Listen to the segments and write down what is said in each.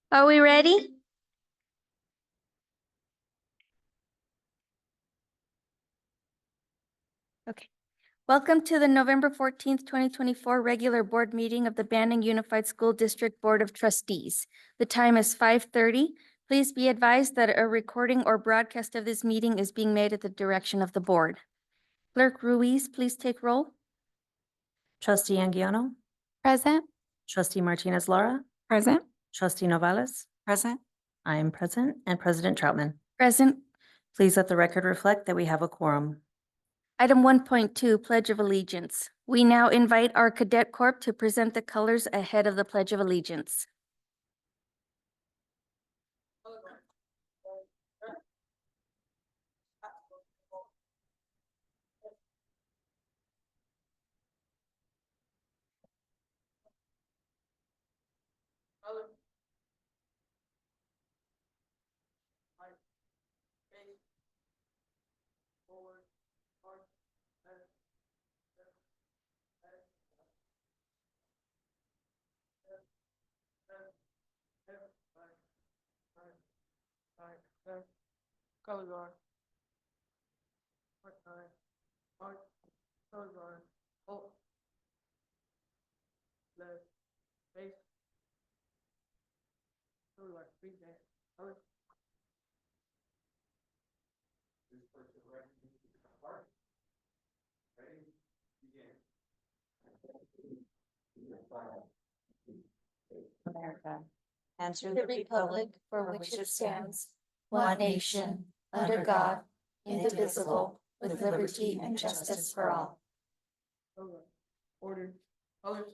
Are we ready? Okay. Welcome to the November 14th, 2024 regular board meeting of the Banning Unified School District Board of Trustees. The time is 5:30. Please be advised that a recording or broadcast of this meeting is being made at the direction of the board. Clerk Ruiz, please take roll. Trustee Anguiano, Present. Trustee Martinez Lara, Present. Trustee Novales. Present. I am present, and President Troutman. Present. Please let the record reflect that we have a quorum. Item 1.2, Pledge of Allegiance. We now invite our Cadet Corps to present the colors ahead of the Pledge of Allegiance. Colors are. Colors are. Oh. Left. Face. Colors are. Feet. Colors. Ready? Begin. America, and to the republic for which it stands, one nation, under God, indivisible, with liberty and justice for all. Order. Colors.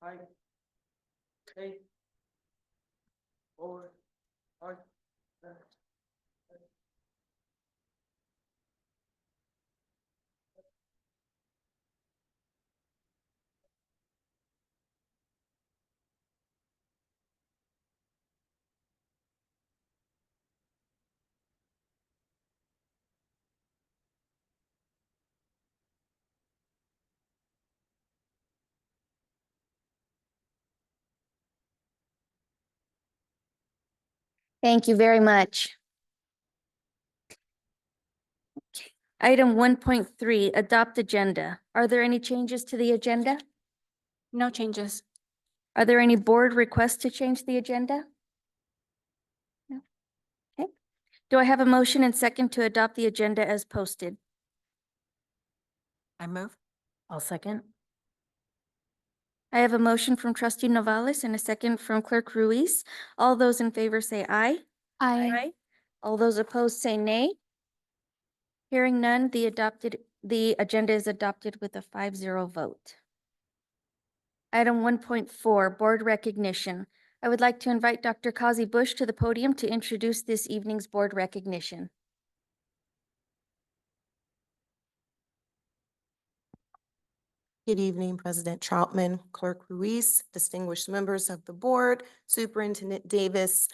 Height. Face. Forward. Arch. Left. Thank you very much. Okay. Item 1.3, Adopt Agenda. Are there any changes to the agenda? No changes. Are there any board requests to change the agenda? No. Okay. Do I have a motion and second to adopt the agenda as posted? I move. I'll second. I have a motion from Trustee Novales and a second from Clerk Ruiz. All those in favor say aye. Aye. All those opposed say nay. Hearing none, the agenda is adopted with a 5-0 vote. Item 1.4, Board Recognition. I would like to invite Dr. Kazi Bush to the podium to introduce this evening's board recognition. Good evening, President Troutman, Clerk Ruiz, distinguished members of the board, Superintendent Davis,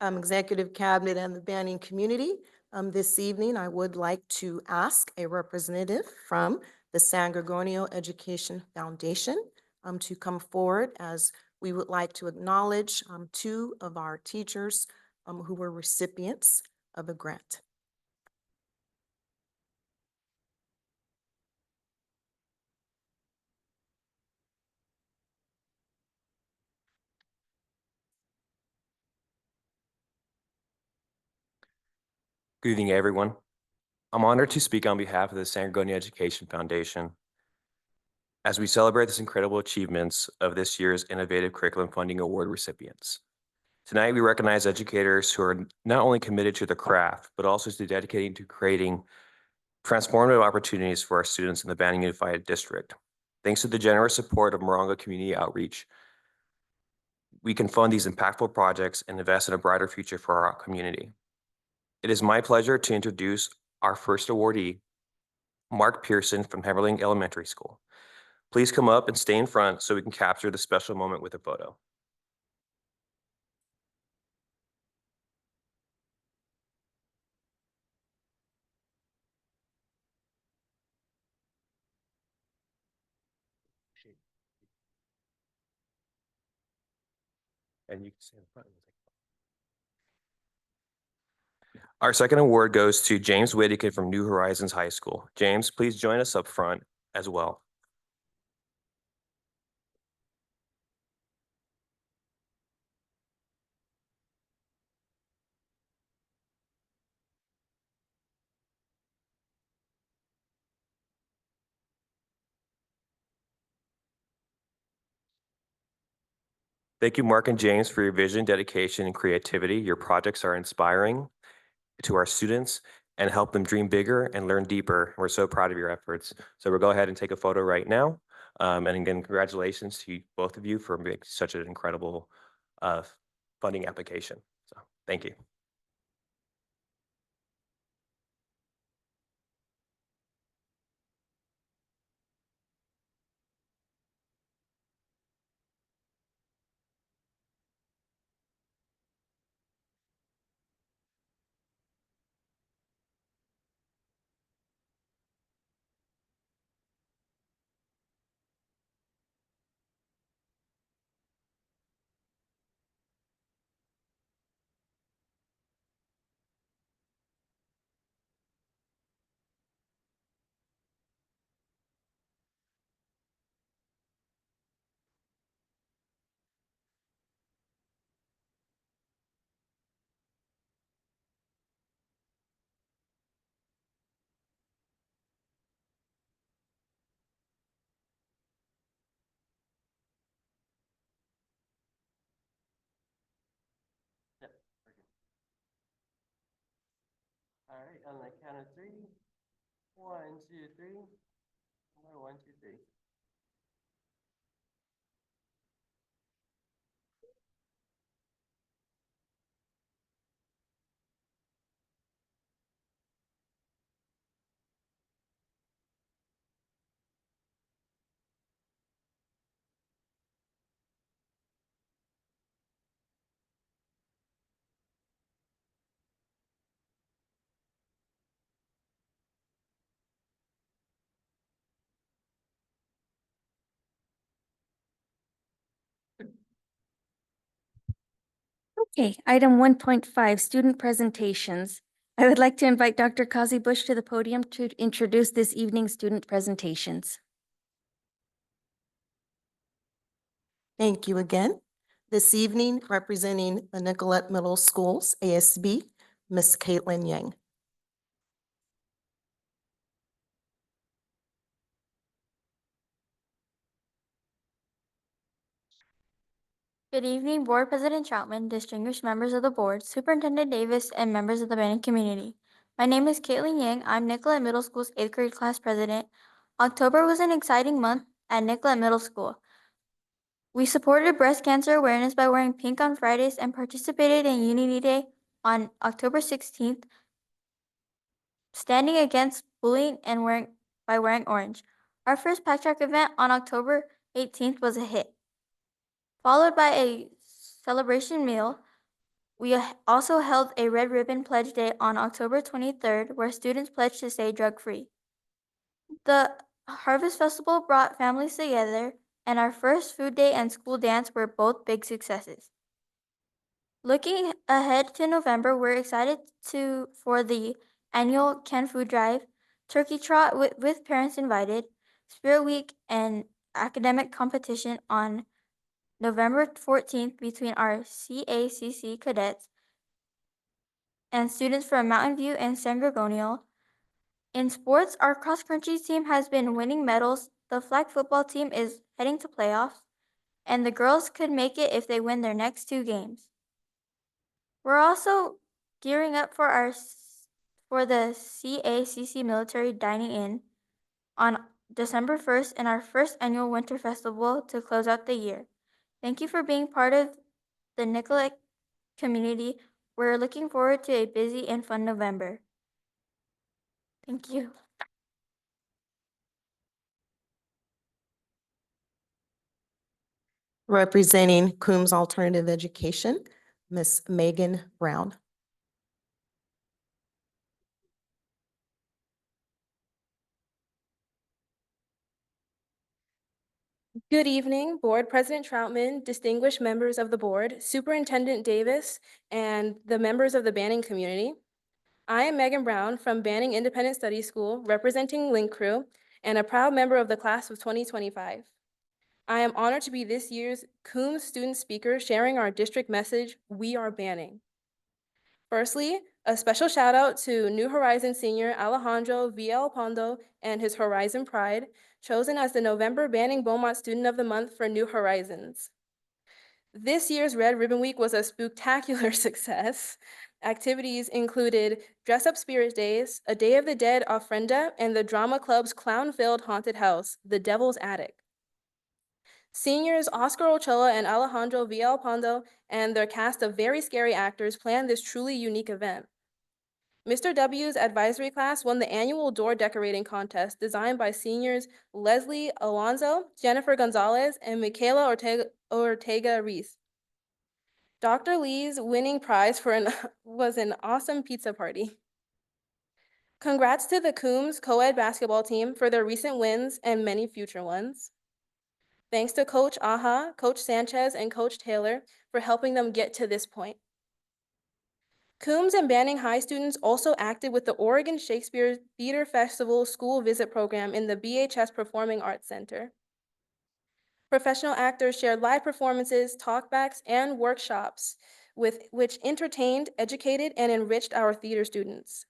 Executive Cabinet, and the Banning community. This evening, I would like to ask a representative from the San Gorgonio Education Foundation to come forward, as we would like to acknowledge two of our teachers who were recipients of a grant. Good evening, everyone. I'm honored to speak on behalf of the San Gorgonio Education Foundation as we celebrate the incredible achievements of this year's Innovative Curriculum Funding Award recipients. Tonight, we recognize educators who are not only committed to the craft, but also to dedicating to creating transformative opportunities for our students in the Banning Unified District. Thanks to the generous support of Morongo Community Outreach, we can fund these impactful projects and invest in a brighter future for our community. It is my pleasure to introduce our first awardee, Mark Pearson from Hemerling Elementary School. Please come up and stay in front so we can capture the special moment with a photo. And you can stay in front. Our second award goes to James Whitaker from New Horizons High School. James, please join us up front as well. Thank you, Mark and James, for your vision, dedication, and creativity. Your projects are inspiring to our students and help them dream bigger and learn deeper. We're so proud of your efforts. So we'll go ahead and take a photo right now. And again, congratulations to both of you for making such an incredible funding application. So thank you. All right, on the count of three. 1, 2, 3. 1, 2, 3. Okay, item 1.5, student presentations. I would like to invite Dr. Kazi Bush to the podium to introduce this evening's student presentations. Thank you again. This evening, representing the Nicollet Middle Schools, ASB, Miss Caitlin Yang. Good evening, Board President Troutman, distinguished members of the board, Superintendent Davis, and members of the Banning community. My name is Caitlin Yang. I'm Nicollet Middle School's 8th grade class president. October was an exciting month at Nicollet Middle School. We supported breast cancer awareness by wearing pink on Fridays and participated in Unity Day on October 16th, standing against bullying and by wearing orange. Our first pack track event on October 18th was a hit. Followed by a celebration meal, we also held a Red Ribbon Pledge Day on October 23rd, where students pledged to stay drug-free. The Harvest Festival brought families together, and our first food day and school dance were both big successes. Looking ahead to November, we're excited for the annual Can Food Drive, Turkey Trot with parents invited, Spirit Week, and academic competition on November 14th between our CACC cadets and students from Mountain View and San Gorgonio. In sports, our cross-country team has been winning medals, the flag football team is heading to playoffs, and the girls could make it if they win their next 2 games. We're also gearing up for the CACC Military Dining In on December 1st and our first annual Winter Festival to close out the year. Thank you for being part of the Nicollet community. We're looking forward to a busy and fun November. Thank you. Representing Coombs Alternative Education, Miss Megan Brown. Good evening, Board President Troutman, distinguished members of the board, Superintendent Davis, and the members of the Banning community. I am Megan Brown from Banning Independent Study School, representing Link Crew, and a proud member of the class of 2025. I am honored to be this year's Coombs student speaker sharing our district message, "We are Banning." Firstly, a special shout out to New Horizons senior Alejandro Villalpando and his Horizon Pride, chosen as the November Banning Beaumont Student of the Month for New Horizons. This year's Red Ribbon Week was a spectacular success. Activities included Dress Up Spirit Days, a Day of the Dead ofrenda, and the Drama Club's clown-filled haunted house, The Devil's Attic. Seniors Oscar Ochoa and Alejandro Villalpando and their cast of very scary actors planned this truly unique event. Mr. W's advisory class won the annual door decorating contest designed by seniors Leslie Alonso, Jennifer Gonzalez, and Michaela Ortega Reese. Dr. Lee's winning prize was an awesome pizza party. Congrats to the Coombs co-ed basketball team for their recent wins and many future ones. Thanks to Coach Aja, Coach Sanchez, and Coach Taylor for helping them get to this point. Coombs and Banning High students also acted with the Oregon Shakespeare Theater Festival School Visit Program in the BHS Performing Arts Center. Professional actors shared live performances, talkbacks, and workshops which entertained, educated, and enriched our theater students.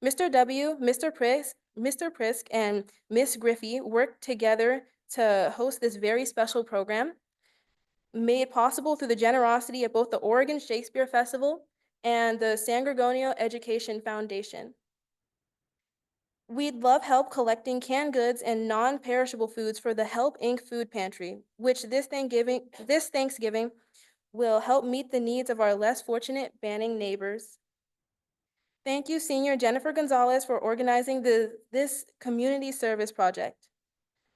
Mr. W, Mr. Prisk, and Miss Griffey worked together to host this very special program, made possible through the generosity of both the Oregon Shakespeare Festival and the San Gorgonio Education Foundation. We'd love help collecting canned goods and non-perishable foods for the Help Inc. Food Pantry, which this Thanksgiving will help meet the needs of our less fortunate Banning neighbors. Thank you, Senior Jennifer Gonzalez, for organizing this community service project.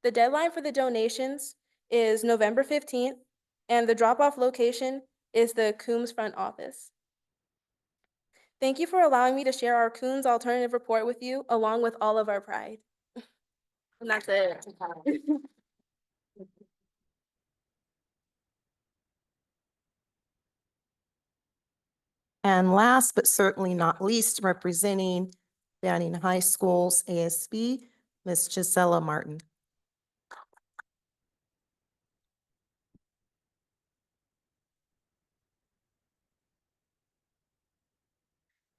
The deadline for the donations is November 15th, and the drop-off location is the Coombs front office. Thank you for allowing me to share our Coons Alternative Report with you, along with all of our pride. And that's it. And last but certainly not least, representing Banning High School's ASB, Ms. Gisela Martin.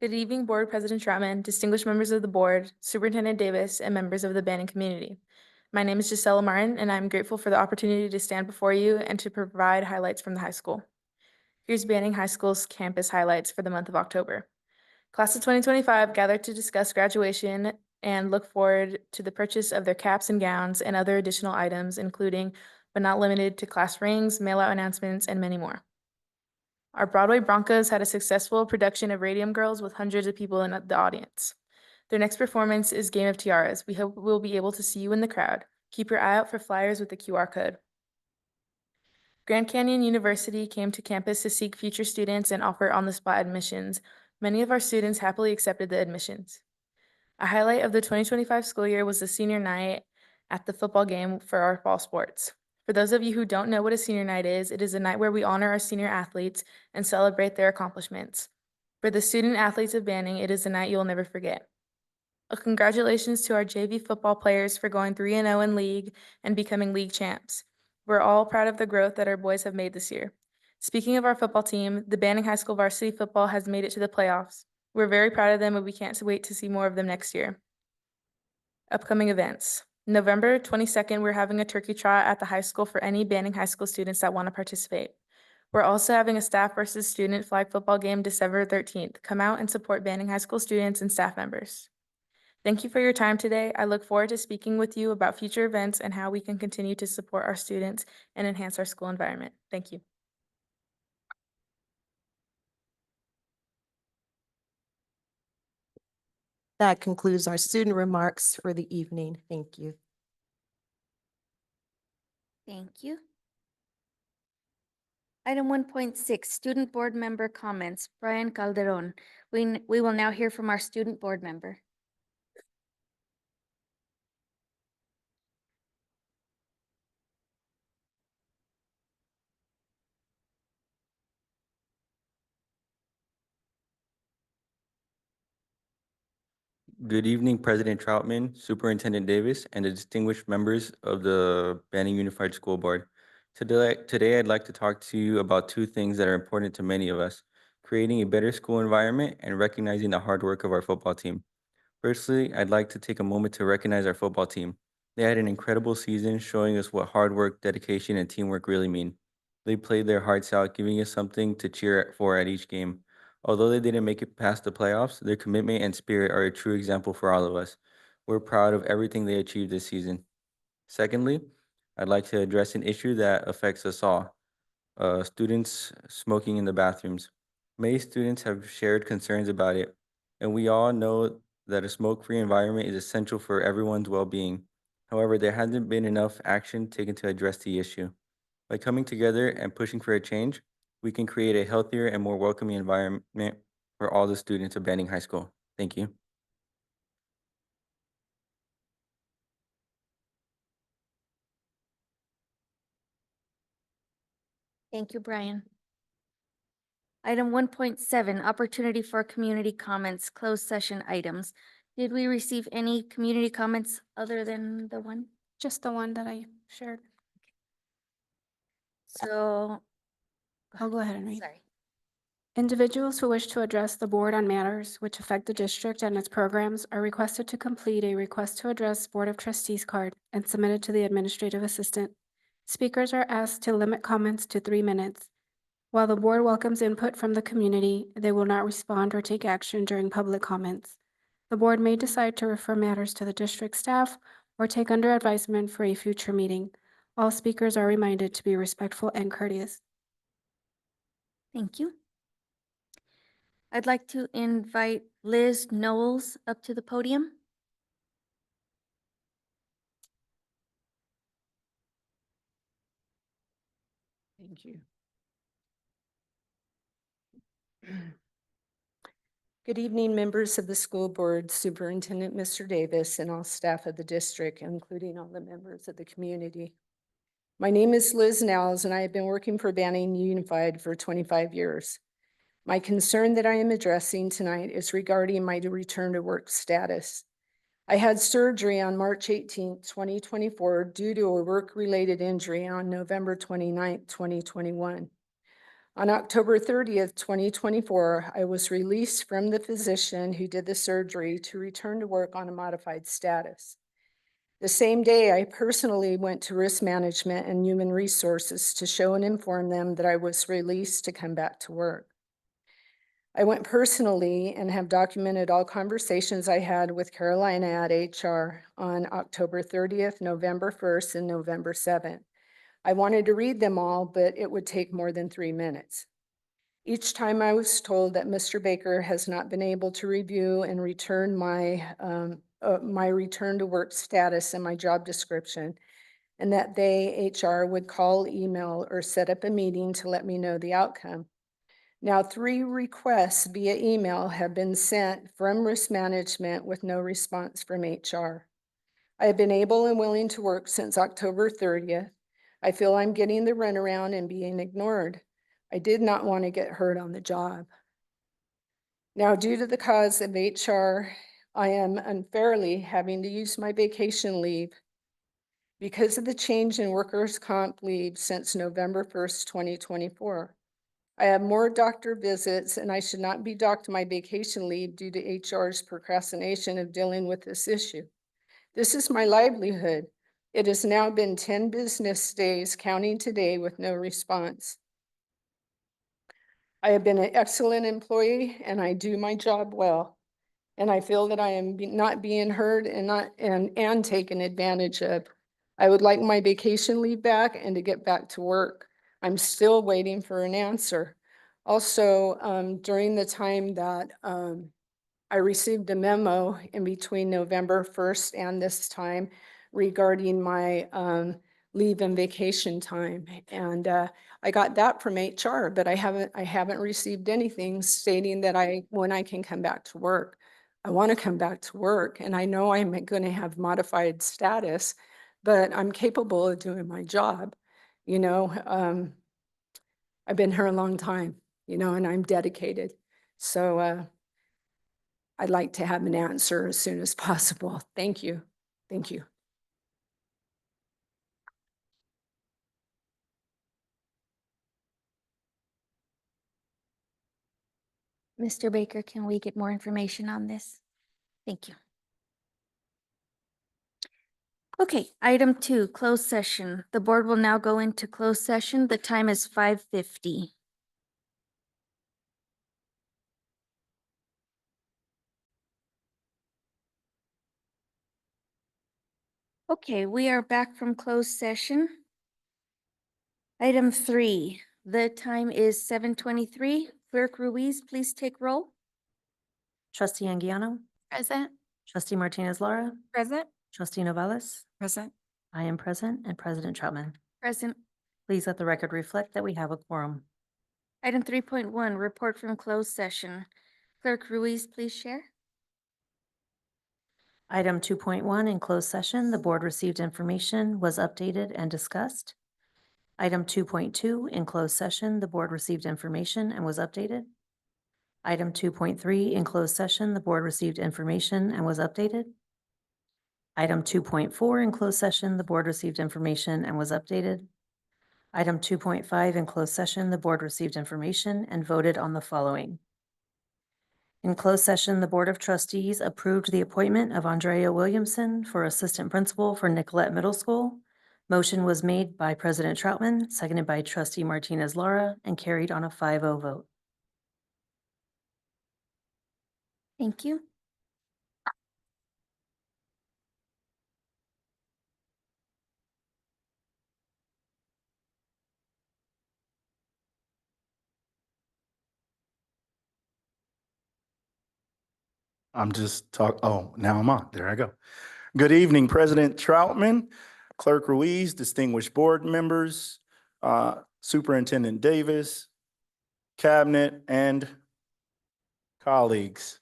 Good evening, Board President Troutman, distinguished members of the board, Superintendent Davis, and members of the Banning community. My name is Gisela Martin, and I'm grateful for the opportunity to stand before you and to provide highlights from the high school. Here's Banning High School's campus highlights for the month of October. Class of 2025 gathered to discuss graduation and look forward to the purchase of their caps and gowns and other additional items, including but not limited to class rings, mail-out announcements, and many more. Our Broadway Broncos had a successful production of Radium Girls with hundreds of people in the audience. Their next performance is Game of Tiaras. We hope we'll be able to see you in the crowd. Keep your eye out for flyers with the QR code. Grand Canyon University came to campus to seek future students and offer on-the-spot admissions. Many of our students happily accepted the admissions. A highlight of the 2025 school year was the senior night at the football game for our fall sports. For those of you who don't know what a senior night is, it is a night where we honor our senior athletes and celebrate their accomplishments. For the student athletes of Banning, it is a night you'll never forget. Congratulations to our JV football players for going 3-0 in league and becoming league champs. We're all proud of the growth that our boys have made this year. Speaking of our football team, the Banning High School varsity football has made it to the playoffs. We're very proud of them, and we can't wait to see more of them next year. Upcoming events. November 22nd, we're having a turkey trot at the high school for any Banning High School students that want to participate. We're also having a staff versus student flag football game December 13th. Come out and support Banning High School students and staff members. Thank you for your time today. I look forward to speaking with you about future events and how we can continue to support our students and enhance our school environment. Thank you. That concludes our student remarks for the evening. Thank you. Thank you. Item 1.6, Student Board Member Comments. Brian Calderon. We will now hear from our Student Board Member. Good evening, President Troutman, Superintendent Davis, and the distinguished members of the Banning Unified School Board. Today, I'd like to talk to you about two things that are important to many of us: creating a better school environment and recognizing the hard work of our football team. Firstly, I'd like to take a moment to recognize our football team. They had an incredible season, showing us what hard work, dedication, and teamwork really mean. They played their hearts out, giving us something to cheer for at each game. Although they didn't make it past the playoffs, their commitment and spirit are a true example for all of us. We're proud of everything they achieved this season. Secondly, I'd like to address an issue that affects us all: students smoking in the bathrooms. Many students have shared concerns about it, and we all know that a smoke-free environment is essential for everyone's well-being. However, there hasn't been enough action taken to address the issue. By coming together and pushing for a change, we can create a healthier and more welcoming environment for all the students of Banning High School. Thank you. Thank you, Brian. Item 1.7, opportunity for community comments, closed session items. Did we receive any community comments other than the one? Just the one that I shared. So, I'll go ahead and read. sorry. Individuals who wish to address the board on matters which affect the district and its programs are requested to complete a request to address Board of Trustees card and submit it to the administrative assistant. Speakers are asked to limit comments to 3 minutes. While the board welcomes input from the community, they will not respond or take action during public comments. The board may decide to refer matters to the district staff or take under advisement for a future meeting. All speakers are reminded to be respectful and courteous. Thank you. I'd like to invite Liz Knowles up to the podium. Thank you. Good evening, members of the school board, Superintendent Mr. Davis, and all staff of the district, including all the members of the community. My name is Liz Knowles, and I have been working for Banning Unified for 25 years. My concern that I am addressing tonight is regarding my return to work status. I had surgery on March 18, 2024, due to a work-related injury on November 29, 2021. On October 30th, 2024, I was released from the physician who did the surgery to return to work on a modified status. The same day, I personally went to Risk Management and Human Resources to show and inform them that I was released to come back to work. I went personally and have documented all conversations I had with Carolina at HR on October 30th, November 1st, and November 7th. I wanted to read them all, but it would take more than 3 minutes. Each time I was told that Mr. Baker has not been able to review and return my return to work status and my job description, and that they, HR, would call, email, or set up a meeting to let me know the outcome. Now, 3 requests via email have been sent from Risk Management with no response from HR. I have been able and willing to work since October 30th. I feel I'm getting the runaround and being ignored. I did not want to get hurt on the job. Now, due to the cause of HR, I am unfairly having to use my vacation leave because of the change in workers' comp leave since November 1st, 2024. I have more doctor visits and I should not be docked my vacation leave due to HR's procrastination of dealing with this issue. This is my livelihood. It has now been 10 business days, counting today, with no response. I have been an excellent employee and I do my job well. And I feel that I am not being heard and taken advantage of. I would like my vacation leave back and to get back to work. I'm still waiting for an answer. Also, during the time that I received a memo in between November 1st and this time regarding my leave and vacation time. And I got that from HR, but I haven't received anything stating that when I can come back to work. I want to come back to work, and I know I'm going to have modified status, but I'm capable of doing my job. You know, I've been here a long time, you know, and I'm dedicated. So I'd like to have an answer as soon as possible. Thank you. Thank you. Mr. Baker, can we get more information on this? Thank you. Okay, item 2, closed session. The board will now go into closed session. The time is 5:50. Okay, we are back from closed session. Item 3, the time is 7:23. Clerk Ruiz, please take roll. Trustee Anguiano, Present. trustee Martinez Lara, Present. trustee Novales. Present. I am present, and President Troutman. Present. Please let the record reflect that we have a quorum. Item 3.1, report from closed session. Clerk Ruiz, please share. Item 2.1, in closed session, the board received information, was updated and discussed. Item 2.2, in closed session, the board received information and was updated. Item 2.3, in closed session, the board received information and was updated. Item 2.4, in closed session, the board received information and was updated. Item 2.5, in closed session, the board received information and voted on the following. In closed session, the Board of Trustees approved the appointment of Andrea Williamson for Assistant Principal for Nicollet Middle School. Motion was made by President Troutman, seconded by Trustee Martinez Lara, and carried on a 5-0 vote. Thank you. Oh, now I'm on. There I go. Good evening, President Troutman, Clerk Ruiz, distinguished board members, Superintendent Davis, Cabinet, and colleagues.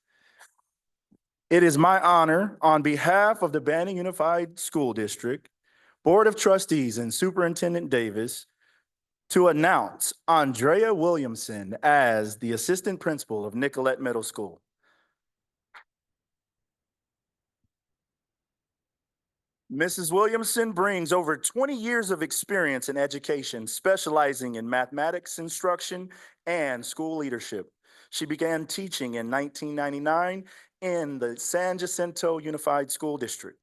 It is my honor, on behalf of the Banning Unified School District, Board of Trustees, and Superintendent Davis, to announce Andrea Williamson as the Assistant Principal of Nicollet Middle School. Mrs. Williamson brings over 20 years of experience in education, specializing in mathematics instruction and school leadership. She began teaching in 1999 in the San Jacinto Unified School District.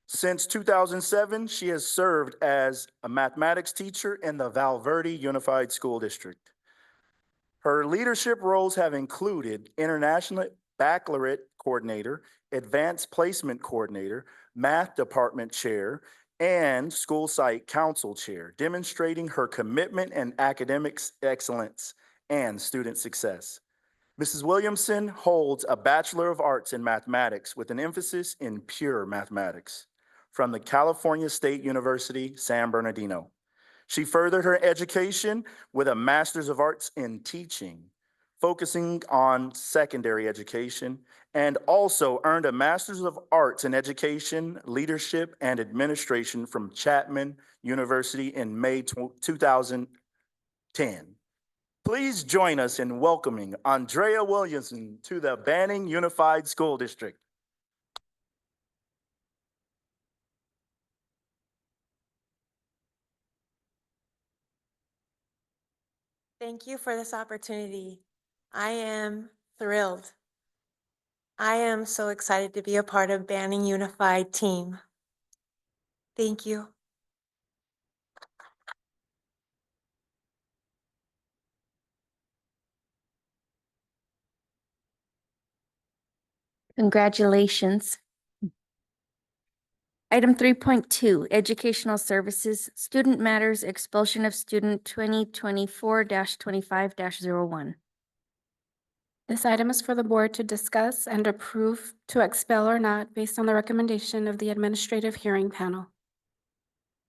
Since 2007, she has served as a mathematics teacher in the Valverde Unified School District. Her leadership roles have included International Baccalaureate Coordinator, Advanced Placement Coordinator, Math Department Chair, and School Site Council Chair, demonstrating her commitment and academic excellence and student success. Mrs. Williamson holds a Bachelor of Arts in Mathematics with an emphasis in pure mathematics from the California State University, San Bernardino. She furthered her education with a Master's of Arts in Teaching, focusing on secondary education, and also earned a Master's of Arts in Education, Leadership, and Administration from Chapman University in May 2010. Please join us in welcoming Andrea Williamson to the Banning Unified School District. Thank you for this opportunity. I am thrilled. I am so excited to be a part of Banning Unified team. Thank you. Congratulations. Item 3.2, Educational Services, Student Matters, Expulsion of Student 2024-25-01. This item is for the board to discuss and approve to expel or not based on the recommendation of the administrative hearing panel.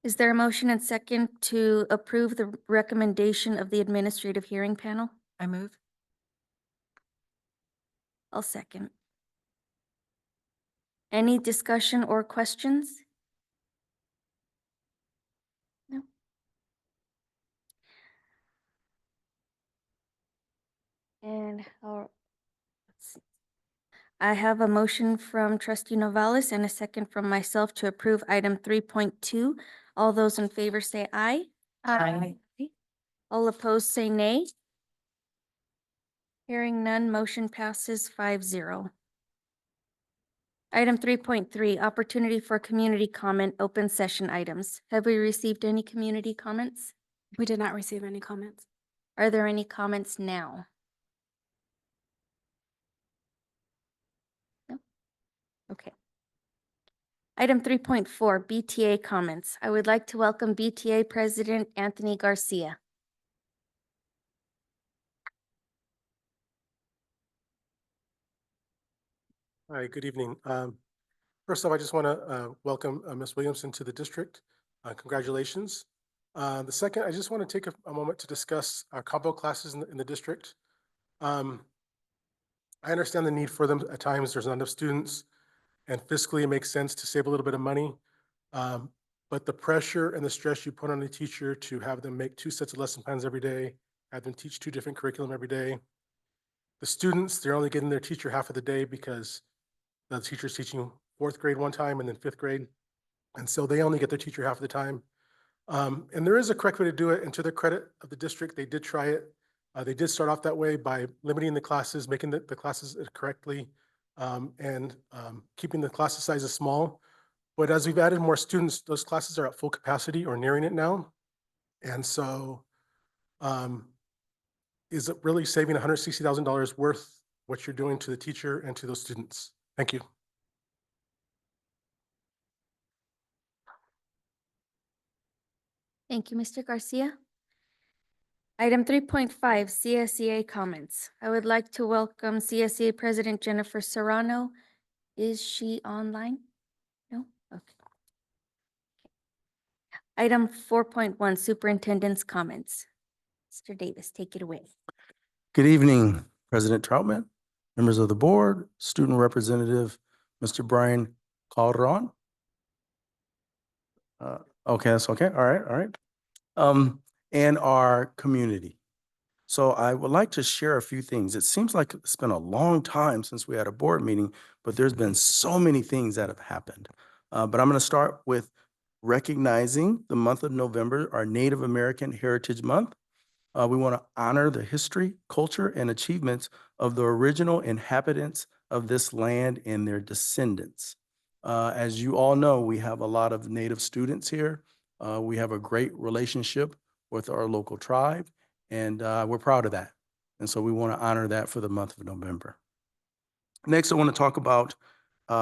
Is there a motion and second to approve the recommendation of the administrative hearing panel? I move. I'll second. Any discussion or questions? No. And let's see. I have a motion from trustee Novales and a second from myself to approve item 3.2. All those in favor say aye. Aye. All opposed say nay. Hearing none, motion passes 5-0. Item 3.3, opportunity for community comment, open session items. Have we received any community comments? We did not receive any comments. Are there any comments now? No? Okay. Item 3.4, BTA comments. I would like to welcome BTA President Anthony Garcia. Hi, good evening. First off, I just want to welcome Ms. Williamson to the district. Congratulations. The second, I just want to take a moment to discuss our combo classes in the district. I understand the need for them at times. There's not enough students, and fiscally it makes sense to save a little bit of money. But the pressure and the stress you put on the teacher to have them make 2 sets of lesson plans every day, have them teach 2 different curriculum every day. The students, they're only getting their teacher half of the day because the teacher's teaching 4th grade one time and then 5th grade. And so they only get their teacher half the time. And there is a correct way to do it. And to the credit of the district, they did try it. They did start off that way by limiting the classes, making the classes correctly, and keeping the class sizes small. But as we've added more students, those classes are at full capacity or nearing it now. And so is it really saving $160,000 worth what you're doing to the teacher and to those students? Thank you. Thank you, Mr. Garcia. Item 3.5, CSEA comments. I would like to welcome CSEA President Jennifer Serrano. Is she online? No? Okay. Item 4.1, Superintendent's comments. Mr. Davis, take it away. Good evening, President Troutman, members of the board, student representative, Mr. Brian Calderon. Okay, that's okay. All right. And our community. So I would like to share a few things. It seems like it's been a long time since we had a board meeting, but there's been so many things that have happened. But I'm going to start with recognizing the month of November, our Native American Heritage Month. We want to honor the history, culture, and achievements of the original inhabitants of this land and their descendants. As you all know, we have a lot of Native students here. We have a great relationship with our local tribe, and we're proud of that. And so we want to honor that for the month of November. Next, I want to talk about,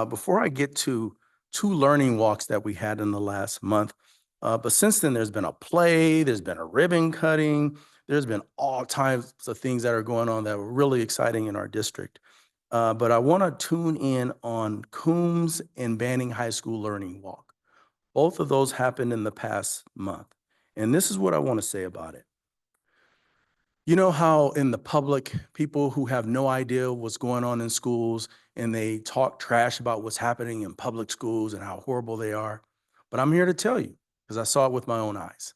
before I get to 2 learning walks that we had in the last month, but since then there's been a play, there's been a ribbon cutting, there's been all types of things that are going on that were really exciting in our district. But I want to tune in on Coombs and Banning High School Learning Walk. Both of those happened in the past month. And this is what I want to say about it. You know how in the public, people who have no idea what's going on in schools and they talk trash about what's happening in public schools and how horrible they are. But I'm here to tell you, because I saw it with my own eyes,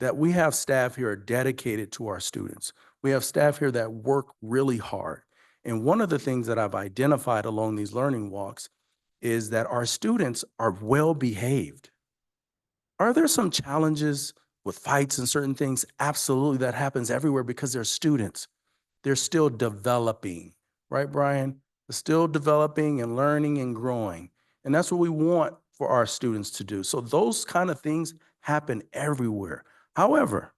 that we have staff here dedicated to our students. We have staff here that work really hard. And one of the things that I've identified along these learning walks is that our students are well behaved. Are there some challenges with fights and certain things? Absolutely, that happens everywhere because they're students. They're still developing, right, Brian? They're still developing and learning and growing. And that's what we want for our students to do. So those kind of things happen everywhere. However,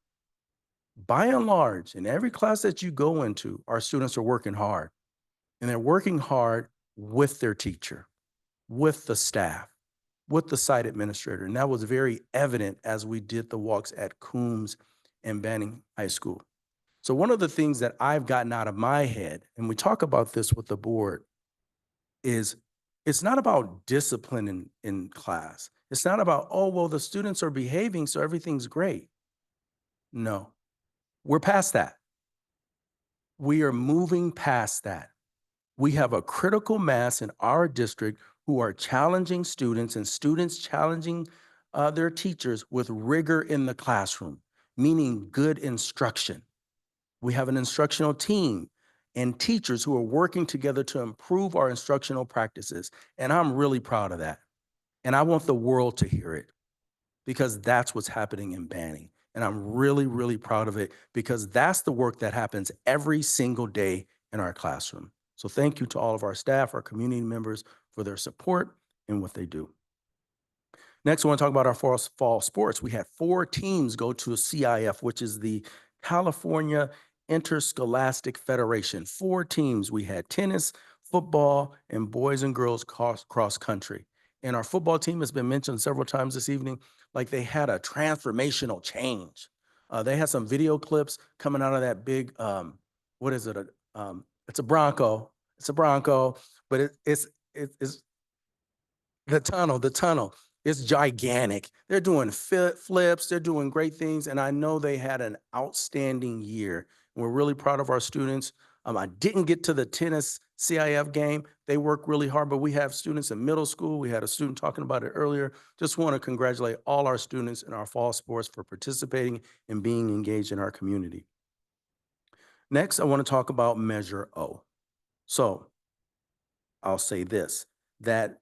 by and large, in every class that you go into, our students are working hard. And they're working hard with their teacher, with the staff, with the site administrator. And that was very evident as we did the walks at Coombs and Banning High School. So one of the things that I've gotten out of my head, and we talk about this with the board, is it's not about discipline in class. It's not about, oh, well, the students are behaving, so everything's great. No, we're past that. We are moving past that. We have a critical mass in our district who are challenging students and students challenging their teachers with rigor in the classroom, meaning good instruction. We have an instructional team and teachers who are working together to improve our instructional practices. And I'm really proud of that. And I want the world to hear it because that's what's happening in Banning. And I'm really, really proud of it because that's the work that happens every single day in our classroom. So thank you to all of our staff, our community members for their support and what they do. Next, I want to talk about our fall sports. We had 4 teams go to a CIF, which is the California Interscholastic Federation. 4 teams. We had tennis, football, and boys and girls cross country. And our football team has been mentioned several times this evening, like they had a transformational change. They had some video clips coming out of that big, what is it? It's a Bronco. It's a Bronco, but it's the tunnel. It's gigantic. They're doing flips. They're doing great things. And I know they had an outstanding year. And we're really proud of our students. I didn't get to the tennis CIF game. They work really hard, but we have students in middle school. We had a student talking about it earlier. Just want to congratulate all our students in our fall sports for participating and being engaged in our community. Next, I want to talk about Measure O. So I'll say this, that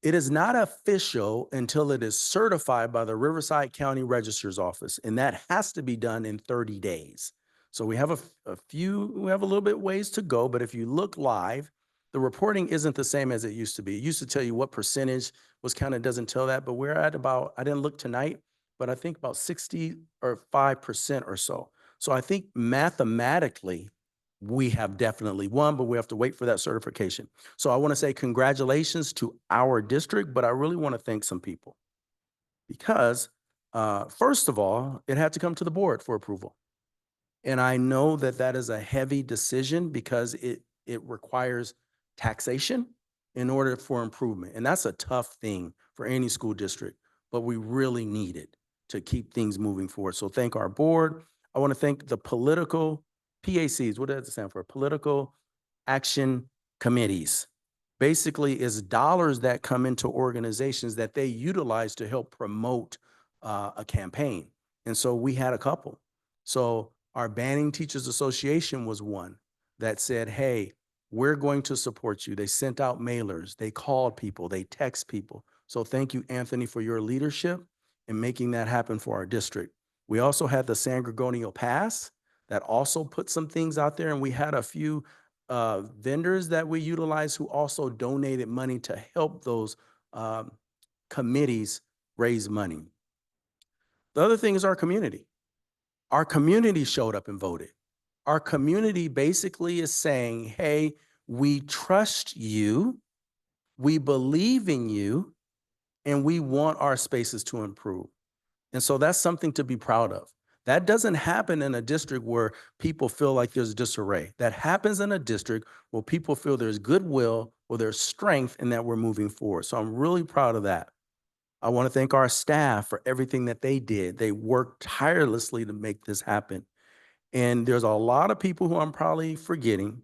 it is not official until it is certified by the Riverside County Registrar's Office, and that has to be done in 30 days. So we have we have a little bit ways to go, but if you look live, the reporting isn't the same as it used to be. It used to tell you what percentage was counted, doesn't tell that, but we're at about, I didn't look tonight, but I think about 60 or 5% or so. So I think mathematically, we have definitely won, but we have to wait for that certification. So I want to say congratulations to our district, but I really want to thank some people because first of all, it had to come to the board for approval. And I know that that is a heavy decision because it requires taxation in order for improvement. And that's a tough thing for any school district, but we really need it to keep things moving forward. So thank our board. I want to thank the political PACs. What does it stand for? Political Action Committees. Basically, is dollars that come into organizations that they utilize to help promote a campaign. And so we had a couple. So our Banning Teachers Association was one that said, hey, we're going to support you. They sent out mailers, they called people, they text people. So thank you, Anthony, for your leadership in making that happen for our district. We also had the San Gregorio Pass that also put some things out there, and we had a few vendors that we utilized who also donated money to help those committees raise money. The other thing is our community. Our community showed up and voted. Our community basically is saying, hey, we trust you, we believe in you, and we want our spaces to improve. And so that's something to be proud of. That doesn't happen in a district where people feel like there's disarray. That happens in a district where people feel there's goodwill or there's strength and that we're moving forward. So I'm really proud of that. I want to thank our staff for everything that they did. They worked tirelessly to make this happen. And there's a lot of people who I'm probably forgetting,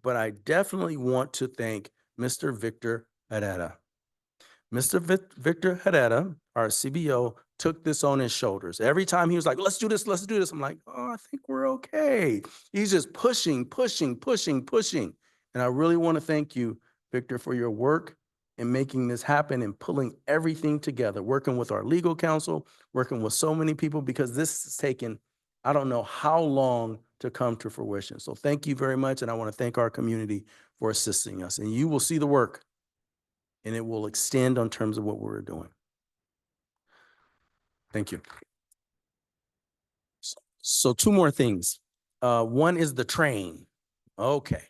but I definitely want to thank Mr. Victor Herrera. Mr. Victor Herrera, our CBO, took this on his shoulders. Every time he was like, let's do this, let's do this. I'm like, oh, I think we're okay. He's just pushing. And I really want to thank you, Victor, for your work in making this happen and pulling everything together, working with our legal counsel, working with so many people, because this has taken, I don't know how long to come to fruition. So thank you very much. And I want to thank our community for assisting us. And you will see the work and it will extend on terms of what we're doing. Thank you. So 2 more things. One is the train. Okay.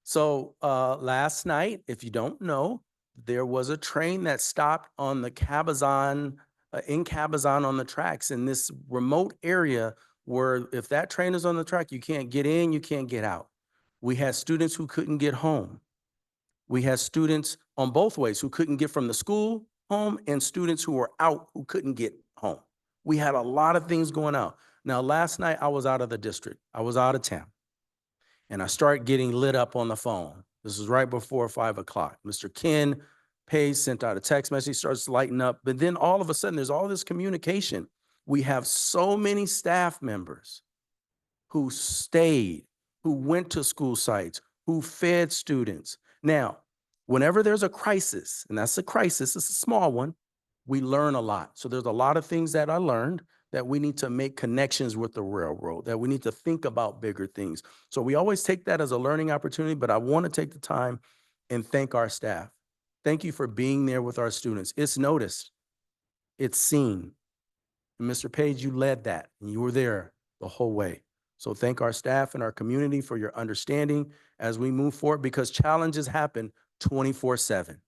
So last night, if you don't know, there was a train that stopped on the Cabazon, in Cabazon on the tracks in this remote area where if that train is on the track, you can't get in, you can't get out. We had students who couldn't get home. We had students on both ways who couldn't get from the school home and students who were out who couldn't get home. We had a lot of things going on. Now, last night I was out of the district. I was out of town and I started getting lit up on the phone. This was right before 5 o'clock. Mr. Ken Pace sent out a text message, starts lighting up, but then all of a sudden there's all this communication. We have so many staff members who stayed, who went to school sites, who fed students. Now, whenever there's a crisis, and that's a crisis, it's a small one, we learn a lot. So there's a lot of things that I learned that we need to make connections with the railroad, that we need to think about bigger things. So we always take that as a learning opportunity, but I want to take the time and thank our staff. Thank you for being there with our students. It's noticed, it's seen. And Mr. Page, you led that, and you were there the whole way. So thank our staff and our community for your understanding as we move forward, because challenges happen 24/7.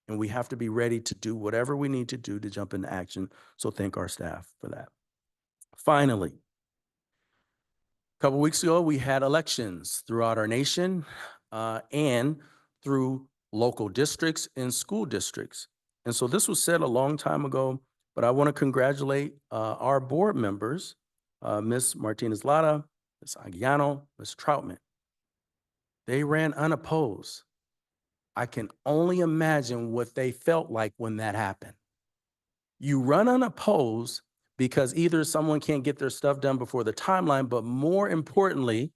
And we have to be ready to do whatever we need to do to jump into action. So thank our staff for that. Finally, a couple weeks ago, we had elections throughout our nation and through local districts and school districts. And so this was said a long time ago, but I want to congratulate our board members, Ms. Martinez-Lara, Ms. Aguiano, Ms. Troutman. They ran unopposed. I can only imagine what they felt like when that happened. You run unopposed because either someone can't get their stuff done before the timeline, but more importantly,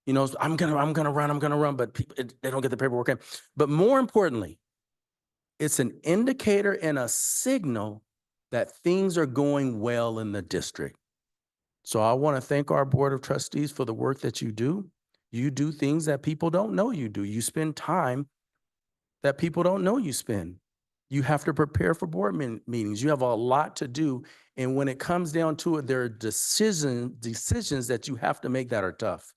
you know, I'm gonna run, but they don't get the paperwork in. But more importantly, it's an indicator and a signal that things are going well in the district. So I want to thank our Board of Trustees for the work that you do. You do things that people don't know you do. You spend time that people don't know you spend. You have to prepare for board meetings. You have a lot to do. And when it comes down to it, there are decisions that you have to make that are tough.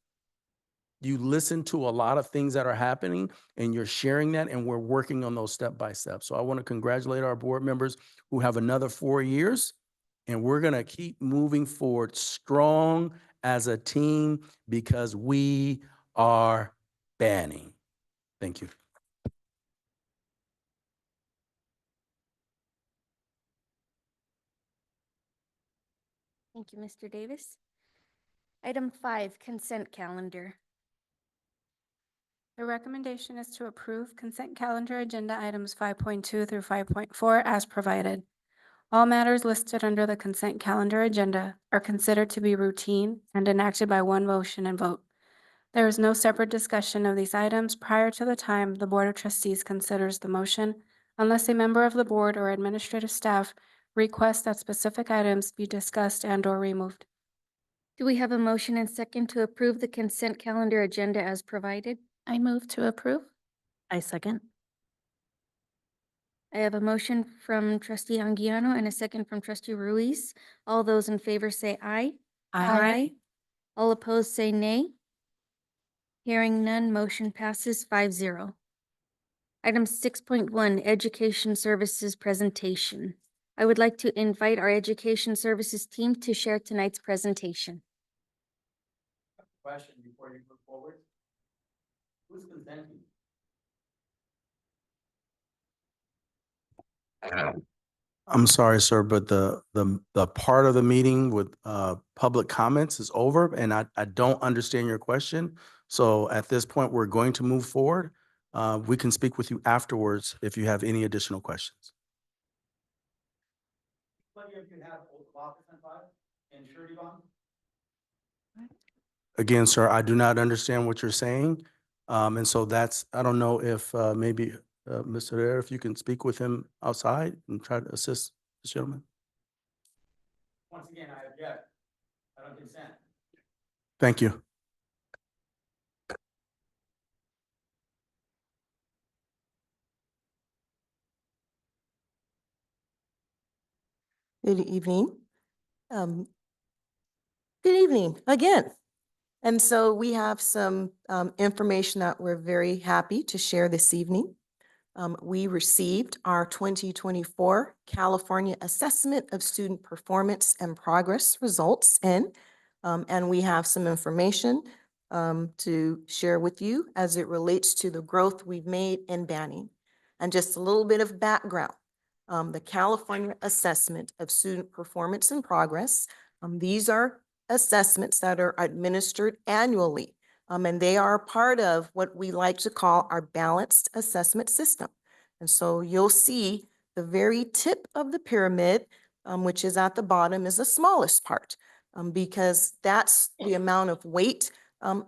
You listen to a lot of things that are happening and you're sharing that, and we're working on those step by step. So I want to congratulate our board members who have another 4 years, and we're going to keep moving forward strong as a team because we are banning. Thank you. Thank you, Mr. Davis. Item 5, consent calendar. The recommendation is to approve consent calendar agenda items 5.2 through 5.4 as provided. All matters listed under the consent calendar agenda are considered to be routine and enacted by one motion and vote. There is no separate discussion of these items prior to the time the Board of Trustees considers the motion, unless a member of the board or administrative staff requests that specific items be discussed and/or removed. Do we have a motion and second to approve the consent calendar agenda as provided? I move to approve. I second. I have a motion from trustee Anguiano and a second from trustee Ruiz. All those in favor say aye. Aye. All opposed say nay. Hearing none, motion passes 5-0. Item 6.1, Education Services Presentation. I would like to invite our Education Services team to share tonight's presentation. Question before you move forward. Who's consenting? I'm sorry, sir, but the part of the meeting with public comments is over, and I don't understand your question. So at this point, we're going to move forward. We can speak with you afterwards if you have any additional questions. Again, sir, I do not understand what you're saying. And so that's, I don't know if maybe Mr. Herrera, if you can speak with him outside and try to assist this gentleman. Once again, I object. I don't consent. Thank you. Good evening. Good evening again. And so we have some information that we're very happy to share this evening. We received our 2024 California Assessment of Student Performance and Progress results in, and we have some information to share with you as it relates to the growth we've made in Banning. And just a little bit of background. The California Assessment of Student Performance and Progress, these are assessments that are administered annually. And they are part of what we like to call our balanced assessment system. And so you'll see the very tip of the pyramid, which is at the bottom, is the smallest part, because that's the amount of weight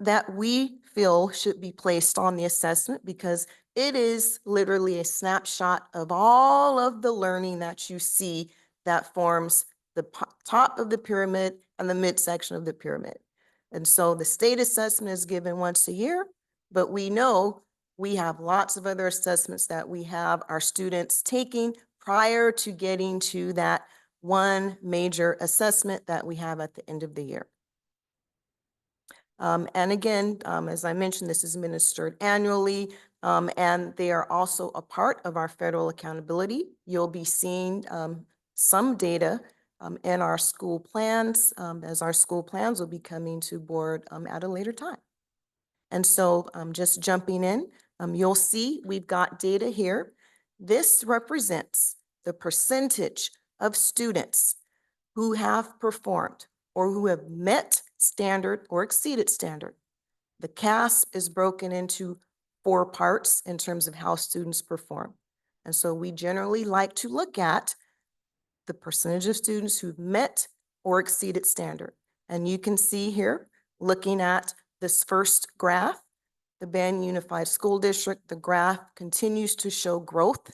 that we feel should be placed on the assessment because it is literally a snapshot of all of the learning that you see that forms the top of the pyramid and the midsection of the pyramid. And so the state assessment is given once a year, but we know we have lots of other assessments that we have our students taking prior to getting to that one major assessment that we have at the end of the year. And again, as I mentioned, this is administered annually, and they are also a part of our federal accountability. You'll be seeing some data in our school plans, as our school plans will be coming to board at a later time. And so just jumping in, you'll see we've got data here. This represents the percentage of students who have performed or who have met standard or exceeded standard. The CASP is broken into 4 parts in terms of how students perform. And so we generally like to look at the percentage of students who've met or exceeded standard. And you can see here, looking at this first graph, the Banning Unified School District, the graph continues to show growth.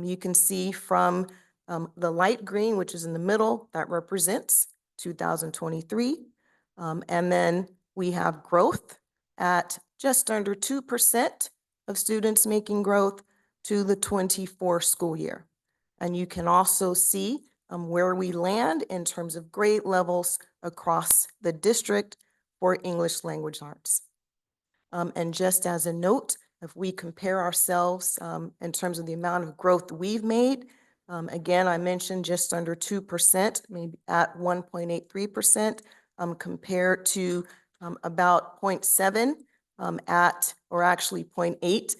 You can see from the light green, which is in the middle, that represents 2023. And then we have growth at just under 2% of students making growth to the 24 school year. And you can also see where we land in terms of grade levels across the district for English language arts. And just as a note, if we compare ourselves in terms of the amount of growth we've made, again, I mentioned just under 2%, maybe at 1.83%, compared to about 0.7 at, or actually 0.8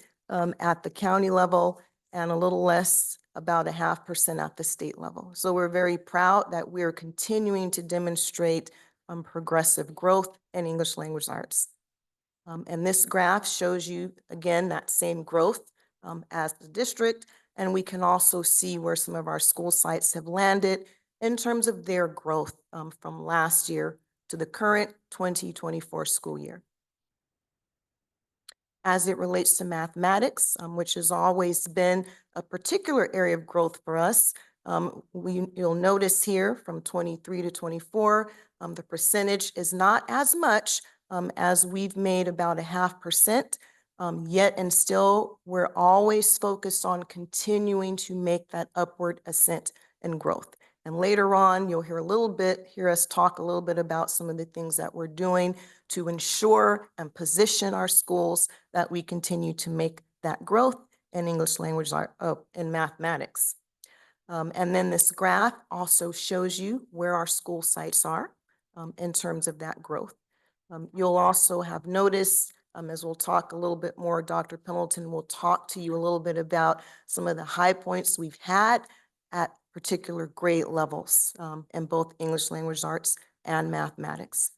at the county level, and a little less, about 0.5% at the state level. So we're very proud that we're continuing to demonstrate progressive growth in English language arts. And this graph shows you, again, that same growth as the district. And we can also see where some of our school sites have landed in terms of their growth from last year to the current 2024 school year. As it relates to mathematics, which has always been a particular area of growth for us, you'll notice here from 23 to 24, the percentage is not as much as we've made about 0.5%, yet and still we're always focused on continuing to make that upward ascent and growth. And later on, you'll hear us talk a little bit about some of the things that we're doing to ensure and position our schools that we continue to make that growth in English language art, in mathematics. And then this graph also shows you where our school sites are in terms of that growth. You'll also have noticed, as we'll talk a little bit more, Dr. Pendleton will talk to you a little bit about some of the high points we've had at particular grade levels in both English language arts and mathematics.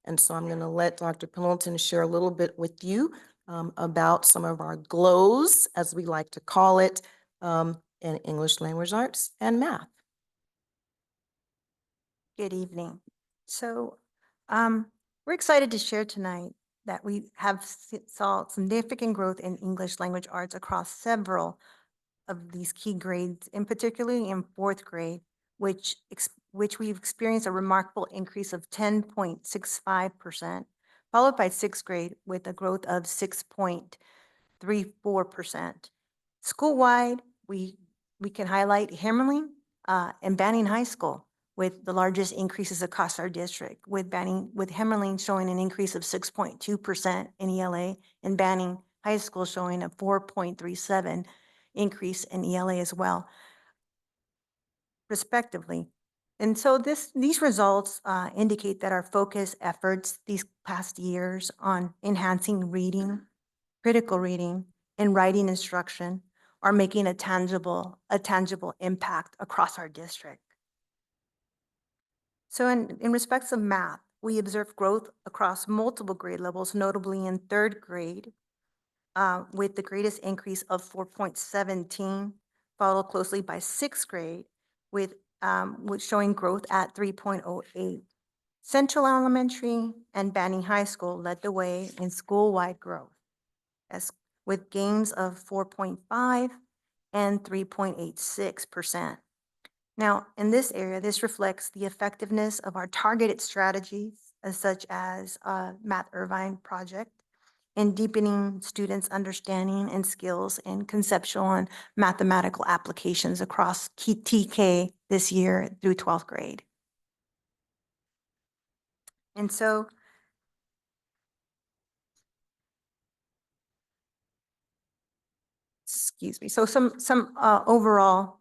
And so I'm going to let Dr. Pendleton share a little bit with you about some of our GLOWs, as we like to call it, in English language arts and math. Good evening. So we're excited to share tonight that we have saw significant growth in English language arts across several of these key grades, and particularly in 4th grade, which we've experienced a remarkable increase of 10.65%, followed by 6th grade with a growth of 6.34%. School-wide, we can highlight Hammerling and Banning High School with the largest increases across our district, with Hammerling showing an increase of 6.2% in ELA, and Banning High School showing a 4.37 increase in ELA as well, respectively. And so these results indicate that our focus efforts these past years on enhancing reading, critical reading, and writing instruction are making a tangible impact across our district. So in respects of math, we observe growth across multiple grade levels, notably in 3rd grade, with the greatest increase of 4.17, followed closely by 6th grade with showing growth at 3.08. Central Elementary and Banning High School led the way in school-wide growth, as with gains of 4.5 and 3.86%. Now, in this area, this reflects the effectiveness of our targeted strategies, such as Math Irvine project, in deepening students' understanding and skills in conceptual and mathematical applications across TK this year through 12th grade. And so, excuse me, so some overall,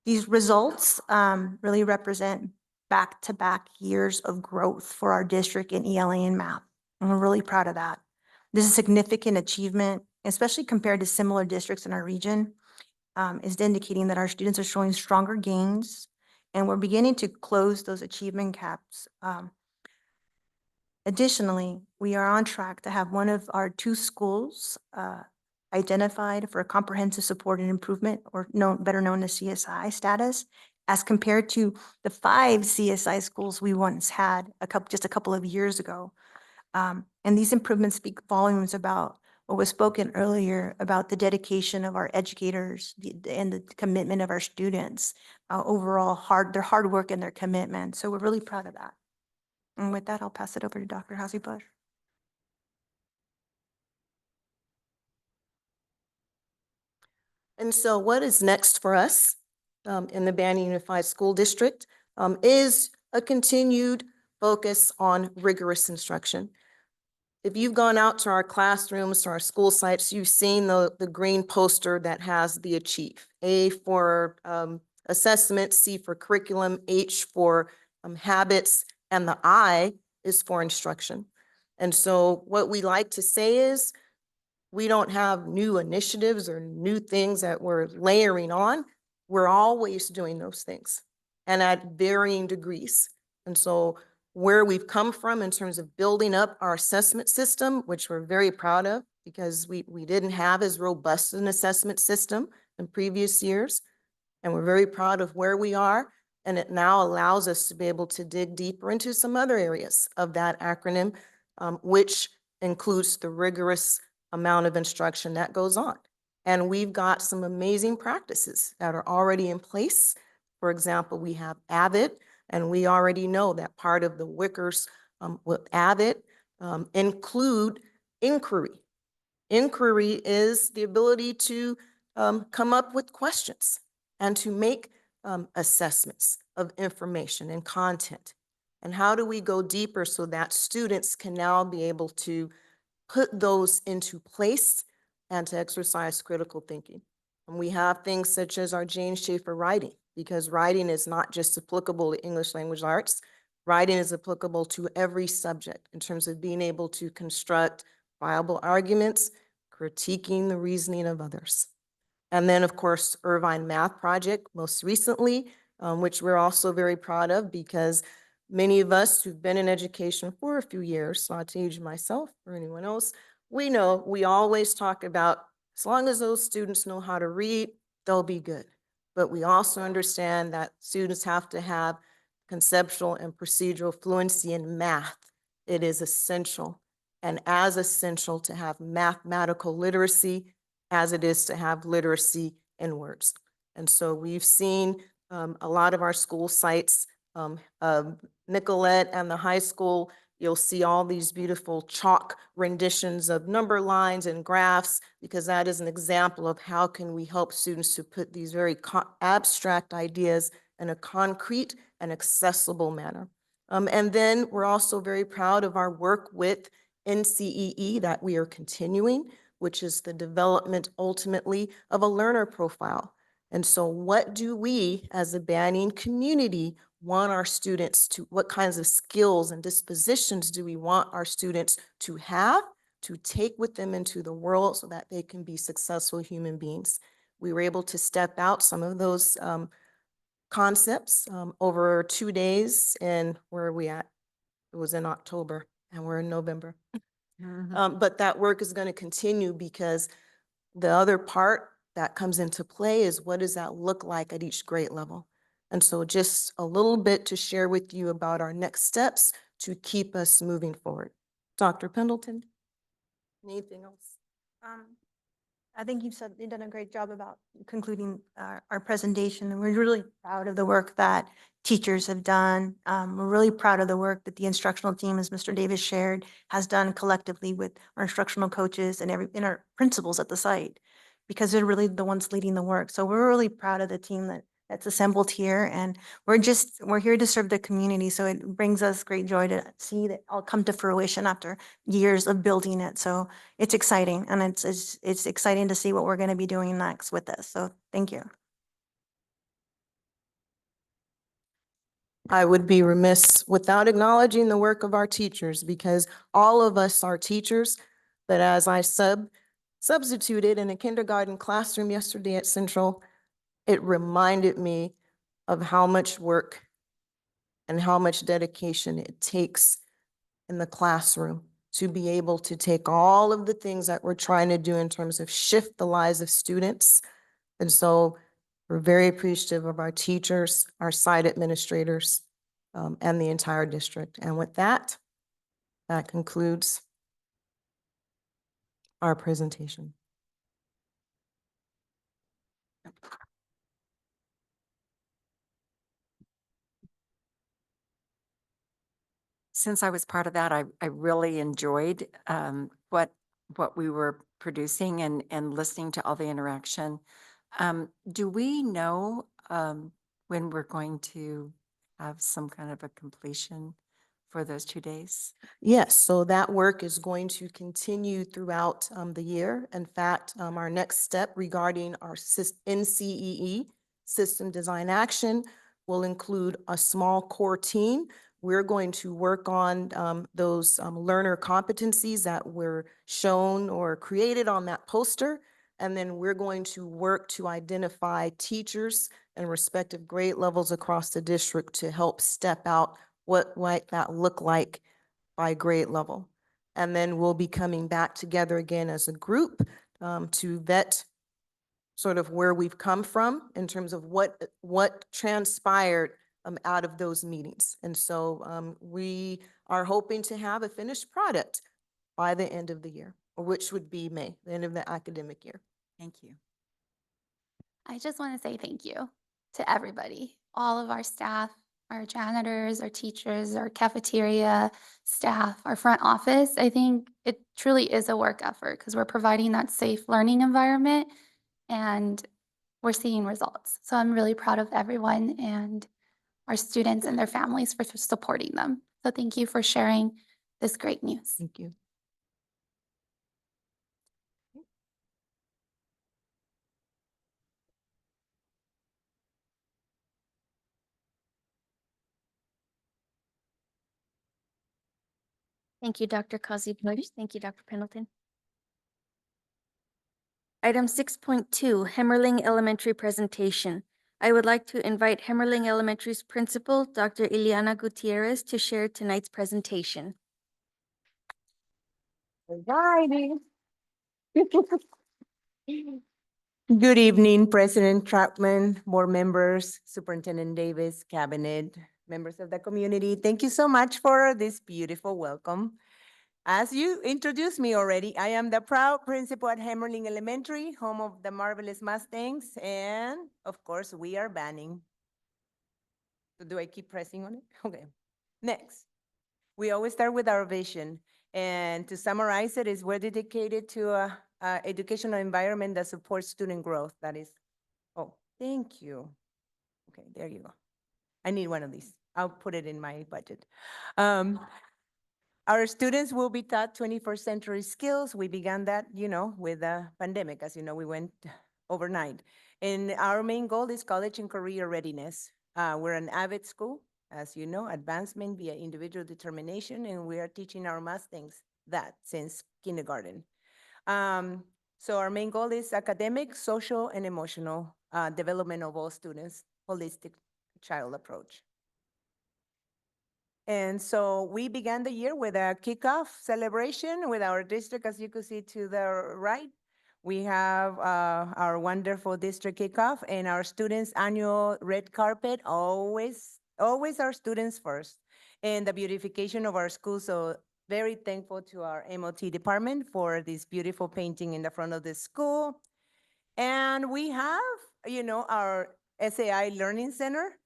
these results really represent back-to-back years of growth for our district in ELA and math. And we're really proud of that. This is a significant achievement, especially compared to similar districts in our region, is indicating that our students are showing stronger gains, and we're beginning to close those achievement gaps. Additionally, we are on track to have one of our 2 schools identified for a comprehensive support and improvement, or better known as CSI status, as compared to the 5 CSI schools we once had just a couple of years ago. And these improvements speak volumes about what was spoken earlier about the dedication of our educators and the commitment of our students, overall their hard work and their commitment. So we're really proud of that. And with that, I'll pass it over to Dr. Hauser-Busch. And so what is next for us in the Banning Unified School District is a continued focus on rigorous instruction. If you've gone out to our classrooms, to our school sites, you've seen the green poster that has the Achieve. A for assessment, C for curriculum, H for habits, and the I is for instruction. And so what we like to say is, we don't have new initiatives or new things that we're layering on. We're always doing those things, and at varying degrees. And so where we've come from in terms of building up our assessment system, which we're very proud of, because we didn't have as robust an assessment system in previous years. And we're very proud of where we are. And it now allows us to be able to dig deeper into some other areas of that acronym, which includes the rigorous amount of instruction that goes on. And we've got some amazing practices that are already in place. For example, we have AVID, and we already know that part of the Wickers with AVID include inquiry. Inquiry is the ability to come up with questions and to make assessments of information and content. And how do we go deeper so that students can now be able to put those into place and to exercise critical thinking? And we have things such as our Jane Schaefer writing, because writing is not just applicable to English language arts. Writing is applicable to every subject in terms of being able to construct viable arguments, critiquing the reasoning of others. And then, of course, Irvine Math Project, most recently, which we're also very proud of, because many of us who've been in education for a few years, not to age myself or anyone else, we know we always talk about, as long as those students know how to read, they'll be good. But we also understand that students have to have conceptual and procedural fluency in math. It is essential, and as essential to have mathematical literacy as it is to have literacy in words. And so we've seen a lot of our school sites, Nicollet and the high school, you'll see all these beautiful chalk renditions of number lines and graphs, because that is an example of how can we help students to put these very abstract ideas in a concrete and accessible manner. And then we're also very proud of our work with NCEE that we are continuing, which is the development ultimately of a learner profile. And so what do we as a Banning community want our students to, what kinds of skills and dispositions do we want our students to have, to take with them into the world so that they can be successful human beings? We were able to step out some of those concepts over 2 days, and where are we at? It was in October and we're in November. But that work is going to continue, because the other part that comes into play is, what does that look like at each grade level? And so just a little bit to share with you about our next steps to keep us moving forward. Dr. Pendleton? Anything else? I think you've done a great job about concluding our presentation, and we're really proud of the work that teachers have done. We're really proud of the work that the instructional team, as Mr. Davis shared, has done collectively with our instructional coaches and our principals at the site, because they're really the ones leading the work. So we're really proud of the team that's assembled here, and we're here to serve the community. So it brings us great joy to see that all come to fruition after years of building it. So it's exciting, and it's exciting to see what we're going to be doing next with this. So thank you. I would be remiss without acknowledging the work of our teachers, because all of us are teachers. But as I substituted in a kindergarten classroom yesterday at Central, it reminded me of how much work and how much dedication it takes in the classroom to be able to take all of the things that we're trying to do in terms of shift the lives of students. And so we're very appreciative of our teachers, our site administrators, and the entire district. And with that, that concludes our presentation. Since I was part of that, I really enjoyed what we were producing and listening to all the interaction. Do we know when we're going to have some kind of a completion for those 2 days? Yes, so that work is going to continue throughout the year. In fact, our next step regarding our NCEE, System Design Action, will include a small core team. We're going to work on those learner competencies that were shown or created on that poster. And then we're going to work to identify teachers and respective grade levels across the district to help step out what might that look like by grade level. And then we'll be coming back together again as a group to vet sort of where we've come from in terms of what transpired out of those meetings. And so we are hoping to have a finished product by the end of the year, which would be May, the end of the academic year. Thank you. I just want to say thank you to everybody, all of our staff, our janitors, our teachers, our cafeteria staff, our front office. I think it truly is a work effort because we're providing that safe learning environment and we're seeing results. So I'm really proud of everyone and our students and their families for supporting them. So thank you for sharing this great news. Thank you. Thank you, Dr. Kazi-Bush. Thank you, Dr. Pendleton. Item 6.2, Hemmerling Elementary presentation. I would like to invite Hemmerling Elementary's principal, Dr. Ileana Gutierrez, to share tonight's presentation. Good evening, President Troutman, board members, Superintendent Davis, cabinet, members of the community. Thank you so much for this beautiful welcome. As you introduced me already, I am the proud principal at Hemmerling Elementary, home of the marvelous Mustangs, and of course, we are banning. So do I keep pressing on it? Okay. Next, we always start with our vision. And to summarize it, is we're dedicated to a educational environment that supports student growth. That is, oh, thank you. Okay, there you go. I need one of these. I'll put it in my budget. Our students will be taught 21st century skills. We began that, with the pandemic. As you know, we went overnight. And our main goal is college and career readiness. We're an AVID school, as you know, advancement via individual determination, and we are teaching our Mustangs that since kindergarten. So our main goal is academic, social, and emotional development of all students, holistic child approach. And so we began the year with a kickoff celebration with our district, as you can see to the right. We have our wonderful district kickoff and our students' annual red carpet, always our students first. And the beautification of our school, so very thankful to our MOT department for this beautiful painting in the front of the school. And we have, our SAI Learning Center.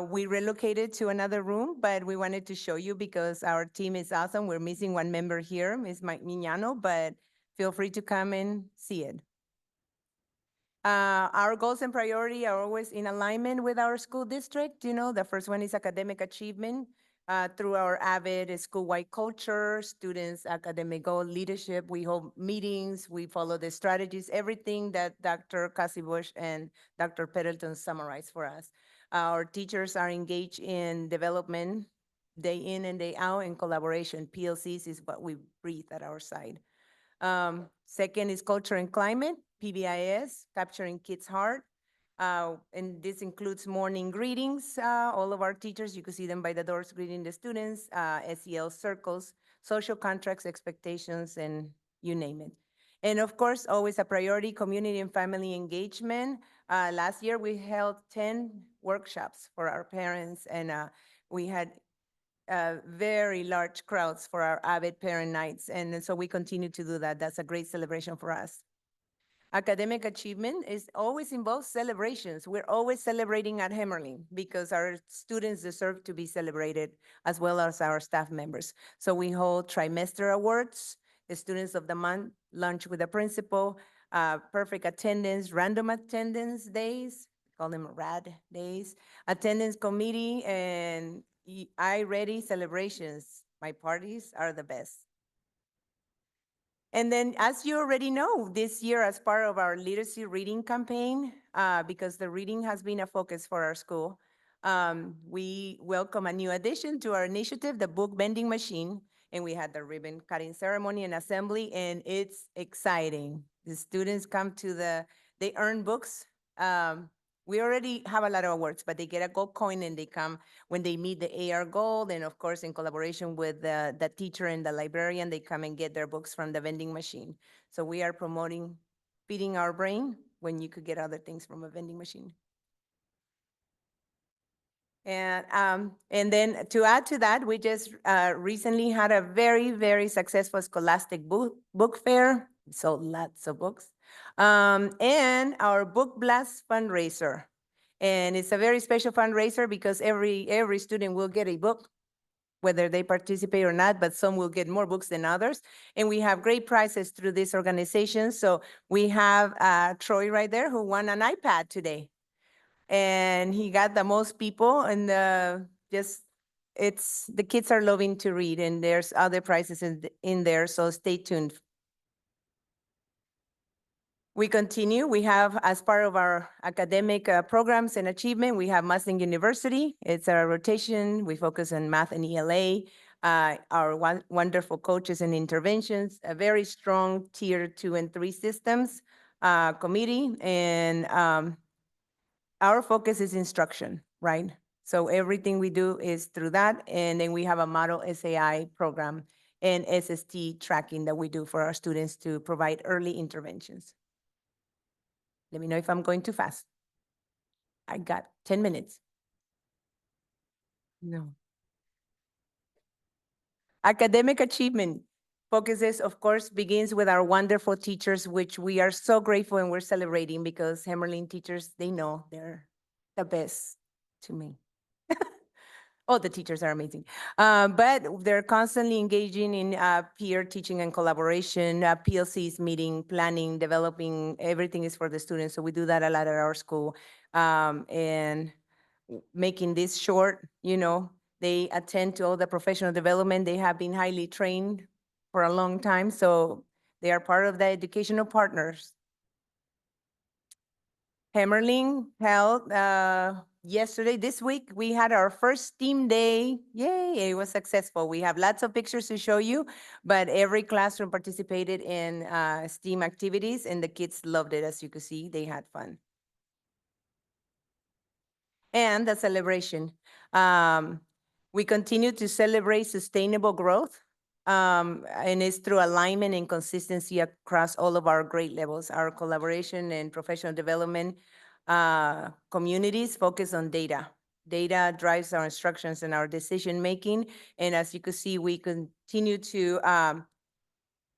We relocated to another room, but we wanted to show you because our team is awesome. We're missing one member here, Ms. Mignano, but feel free to come and see it. Our goals and priority are always in alignment with our school district. The first one is academic achievement. Through our AVID school-wide culture, students' academic goal leadership, we hold meetings, we follow the strategies, everything that Dr. Bush and Dr. Peddleton summarized for us. Our teachers are engaged in development day in and day out in collaboration. PLCs is what we breathe at our side. Second is culture and climate, PBIS, capturing kids' heart. And this includes morning greetings. All of our teachers, you can see them by the doors greeting the students, SEL circles, social contracts, expectations, and you name it. And of course, always a priority, community and family engagement. Last year, we held 10 workshops for our parents, and we had very large crowds for our AVID parent nights. And so we continue to do that. That's a great celebration for us. Academic achievement is always involves celebrations. We're always celebrating at Hemmerling because our students deserve to be celebrated as well as our staff members. So we hold trimester awards, the students of the month, lunch with the principal, perfect attendance, random attendance days, call them RAD days, attendance committee, and I-Ready celebrations. My parties are the best. And then, as you already know, this year, as part of our literacy reading campaign, because the reading has been a focus for our school, we welcome a new addition to our initiative, the book vending machine. And we had the ribbon cutting ceremony and assembly, and it's exciting. The students come to they earn books. We already have a lot of awards, but they get a gold coin and they come when they meet the AR gold. And of course, in collaboration with the teacher and the librarian, they come and get their books from the vending machine. So we are promoting feeding our brain when you could get other things from a vending machine. And then to add to that, we just recently had a very, very successful Scholastic book fair. We sold lots of books. And our Book Blast fundraiser. And it's a very special fundraiser because every student will get a book, whether they participate or not, but some will get more books than others. And we have great prizes through this organization. So we have Troy right there who won an iPad today. And he got the most people, and the kids are loving to read, and there's other prizes in there, so stay tuned. We continue. We have, as part of our academic programs and achievement, we have Munsing University. It's a rotation. We focus on math and ELA. Our wonderful coaches and interventions, a very strong tier 2 and 3 systems committee, and our focus is instruction, right? So everything we do is through that. And then we have a model SAI program and SST tracking that we do for our students to provide early interventions. Let me know if I'm going too fast. I got 10 minutes. No. Academic achievement focuses, of course, begins with our wonderful teachers, which we are so grateful and we're celebrating because Hemmerling teachers, they know they're the best to me. Oh, the teachers are amazing. But they're constantly engaging in peer teaching and collaboration, PLCs, meeting, planning, developing, everything is for the students. So we do that a lot at our school. And making this short, they attend to all the professional development. They have been highly trained for a long time. So they are part of the educational partners. Hemmerling held yesterday, this week, we had our first STEAM day. Yay, it was successful. We have lots of pictures to show you, but every classroom participated in STEAM activities and the kids loved it. As you can see, they had fun. And the celebration. We continue to celebrate sustainable growth. And it's through alignment and consistency across all of our grade levels. Our collaboration and professional development communities focus on data. Data drives our instructions and our decision-making. And as you can see, we continue to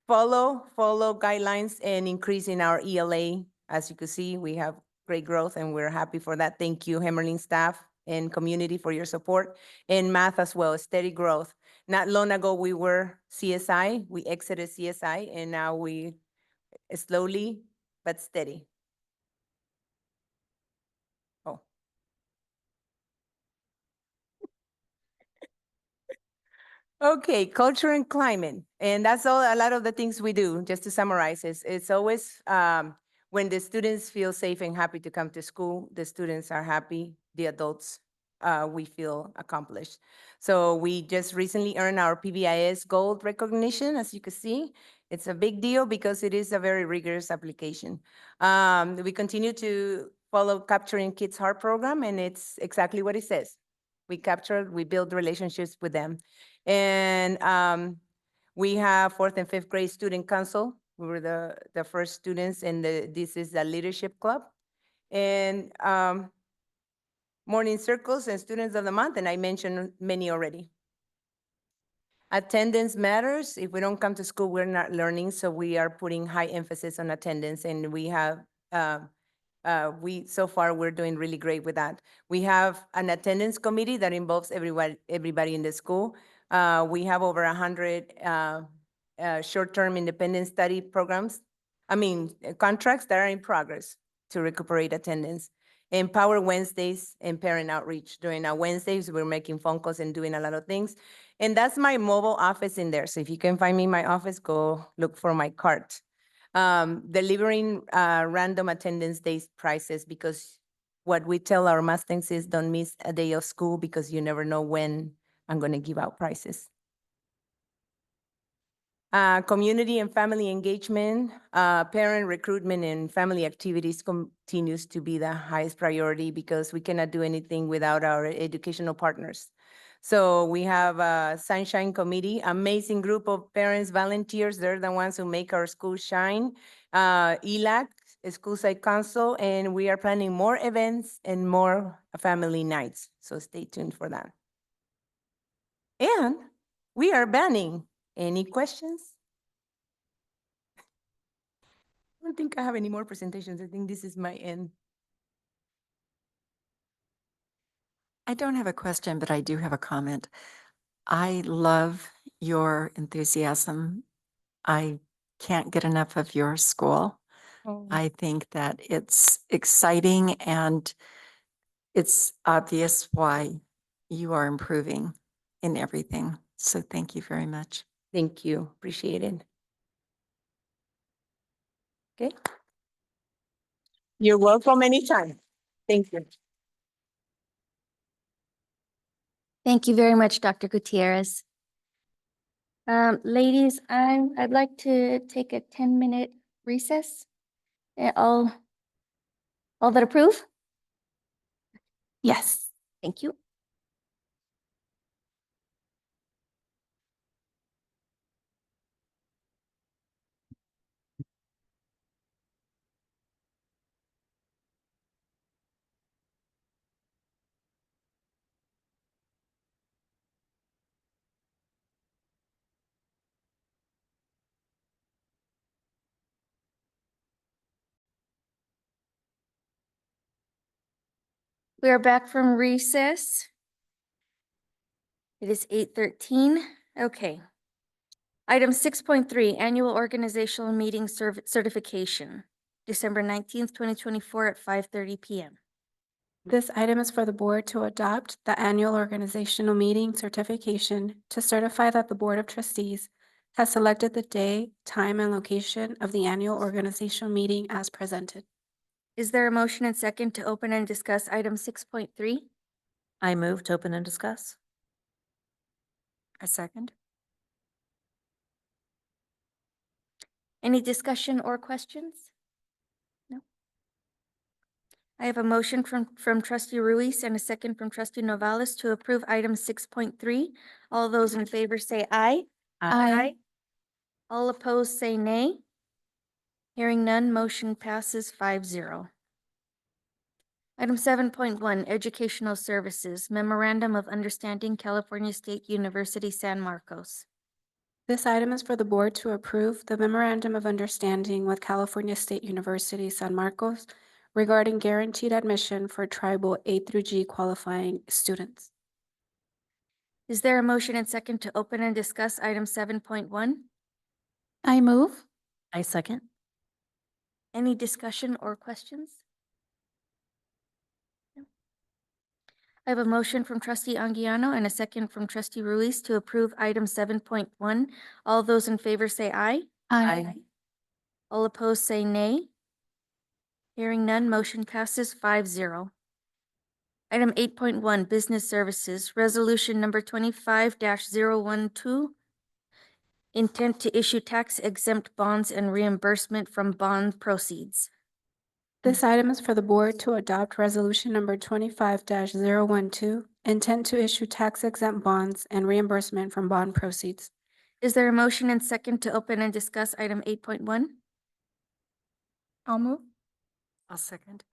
follow guidelines and increase in our ELA. As you can see, we have great growth and we're happy for that. Thank you, Hemmerling staff and community for your support. And math as well, steady growth. Not long ago, we were CSI, we exited CSI, and now we slowly but steady. Oh. Okay, culture and climate. And that's all a lot of the things we do, just to summarize, it's always when the students feel safe and happy to come to school, the students are happy, the adults, we feel accomplished. So we just recently earned our PBIS Gold recognition, as you can see. It's a big deal because it is a very rigorous application. We continue to follow Capturing Kids' Heart program, and it's exactly what it says. We build relationships with them. And we have 4th and 5th grade student council. We were the first students, and this is the leadership club. And morning circles and students of the month, and I mentioned many already. Attendance matters. If we don't come to school, we're not learning, so we are putting high emphasis on attendance, and we have so far we're doing really great with that. We have an attendance committee that involves everybody in the school. We have over 100 short-term independent study contracts that are in progress to recuperate attendance. Empower Wednesdays and parent outreach. During our Wednesdays, we're making phone calls and doing a lot of things. And that's my mobile office in there. So if you can find me in my office, go look for my cart. Delivering random attendance days prizes, because what we tell our Mustangs is don't miss a day of school because you never know when I'm going to give out prizes. Community and family engagement, parent recruitment and family activities continues to be the highest priority because we cannot do anything without our educational partners. So we have a Sunshine Committee, amazing group of parents, volunteers. They're the ones who make our school shine. ELAC, School Site Council, and we are planning more events and more family nights. So stay tuned for that. And we are banning. Any questions? I don't think I have any more presentations. I think this is my end. I don't have a question, but I do have a comment. I love your enthusiasm. I can't get enough of your school. Oh. I think that it's exciting and it's obvious why you are improving in everything. So thank you very much. Thank you. Appreciate it. Okay. You're welcome anytime. Thank you. Thank you very much, Dr. Gutierrez. Ladies, I'd like to take a 10-minute recess. All that approve? Yes, thank you. We are back from recess. It is 8:13. Okay. Item 6.3, Annual Organizational Meeting Certification, December 19th, 2024 at 5:30 p.m. This item is for the board to adopt the annual organizational meeting certification to certify that the Board of Trustees has selected the day, time, and location of the annual organizational meeting as presented. Is there a motion and second to open and discuss item 6.3? I move to open and discuss. A second? Any discussion or questions? No. I have a motion from Trustee Ruiz and a second from Trustee Novales to approve item 6.3. All those in favor say aye. Aye. All opposed say nay. Hearing none, motion passes 5-0. Item 7.1, Educational Services, Memorandum of Understanding, California State University, San Marcos. This item is for the board to approve the memorandum of understanding with California State University, San Marcos regarding guaranteed admission for tribal A through G qualifying students. Is there a motion and second to open and discuss item 7.1? I move. I second. Any discussion or questions? No. I have a motion from trustee Anguiano and a second from trustee Ruiz to approve item 7.1. All those in favor say aye. Aye. All opposed say nay. Hearing none, motion passes 5-0. Item 8.1, Business Services, Resolution Number 25-012, intent to issue tax exempt bonds and reimbursement from bond proceeds. This item is for the board to adopt resolution number 25-012, intent to issue tax exempt bonds and reimbursement from bond proceeds. Is there a motion and second to open and discuss item 8.1? I'll move. I'll second.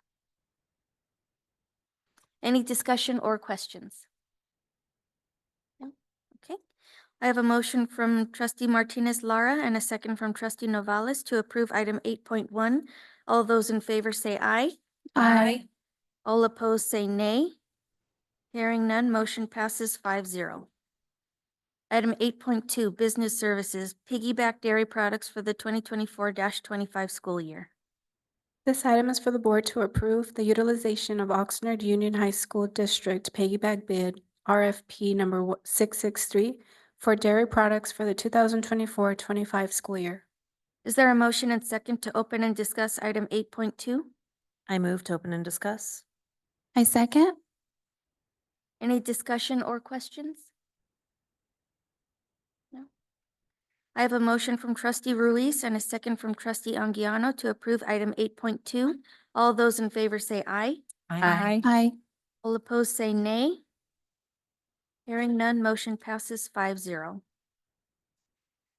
Any discussion or questions? No? Okay. I have a motion from trustee Martinez Lara and a second from trustee Novales to approve item 8.1. All those in favor say aye. Aye. All opposed say nay. Hearing none, motion passes 5-0. Item 8.2, Business Services, Piggyback Dairy Products for the 2024-25 school year. This item is for the board to approve the utilization of Oxnard Union High School District piggyback bid RFP number 663 for dairy products for the 2024-25 school year. Is there a motion and second to open and discuss item 8.2? I move to open and discuss. I second. Any discussion or questions? No. I have a motion from trustee Ruiz and a second from trustee Anguiano to approve item 8.2. All those in favor say aye. Aye. All opposed say nay. Hearing none, motion passes 5-0.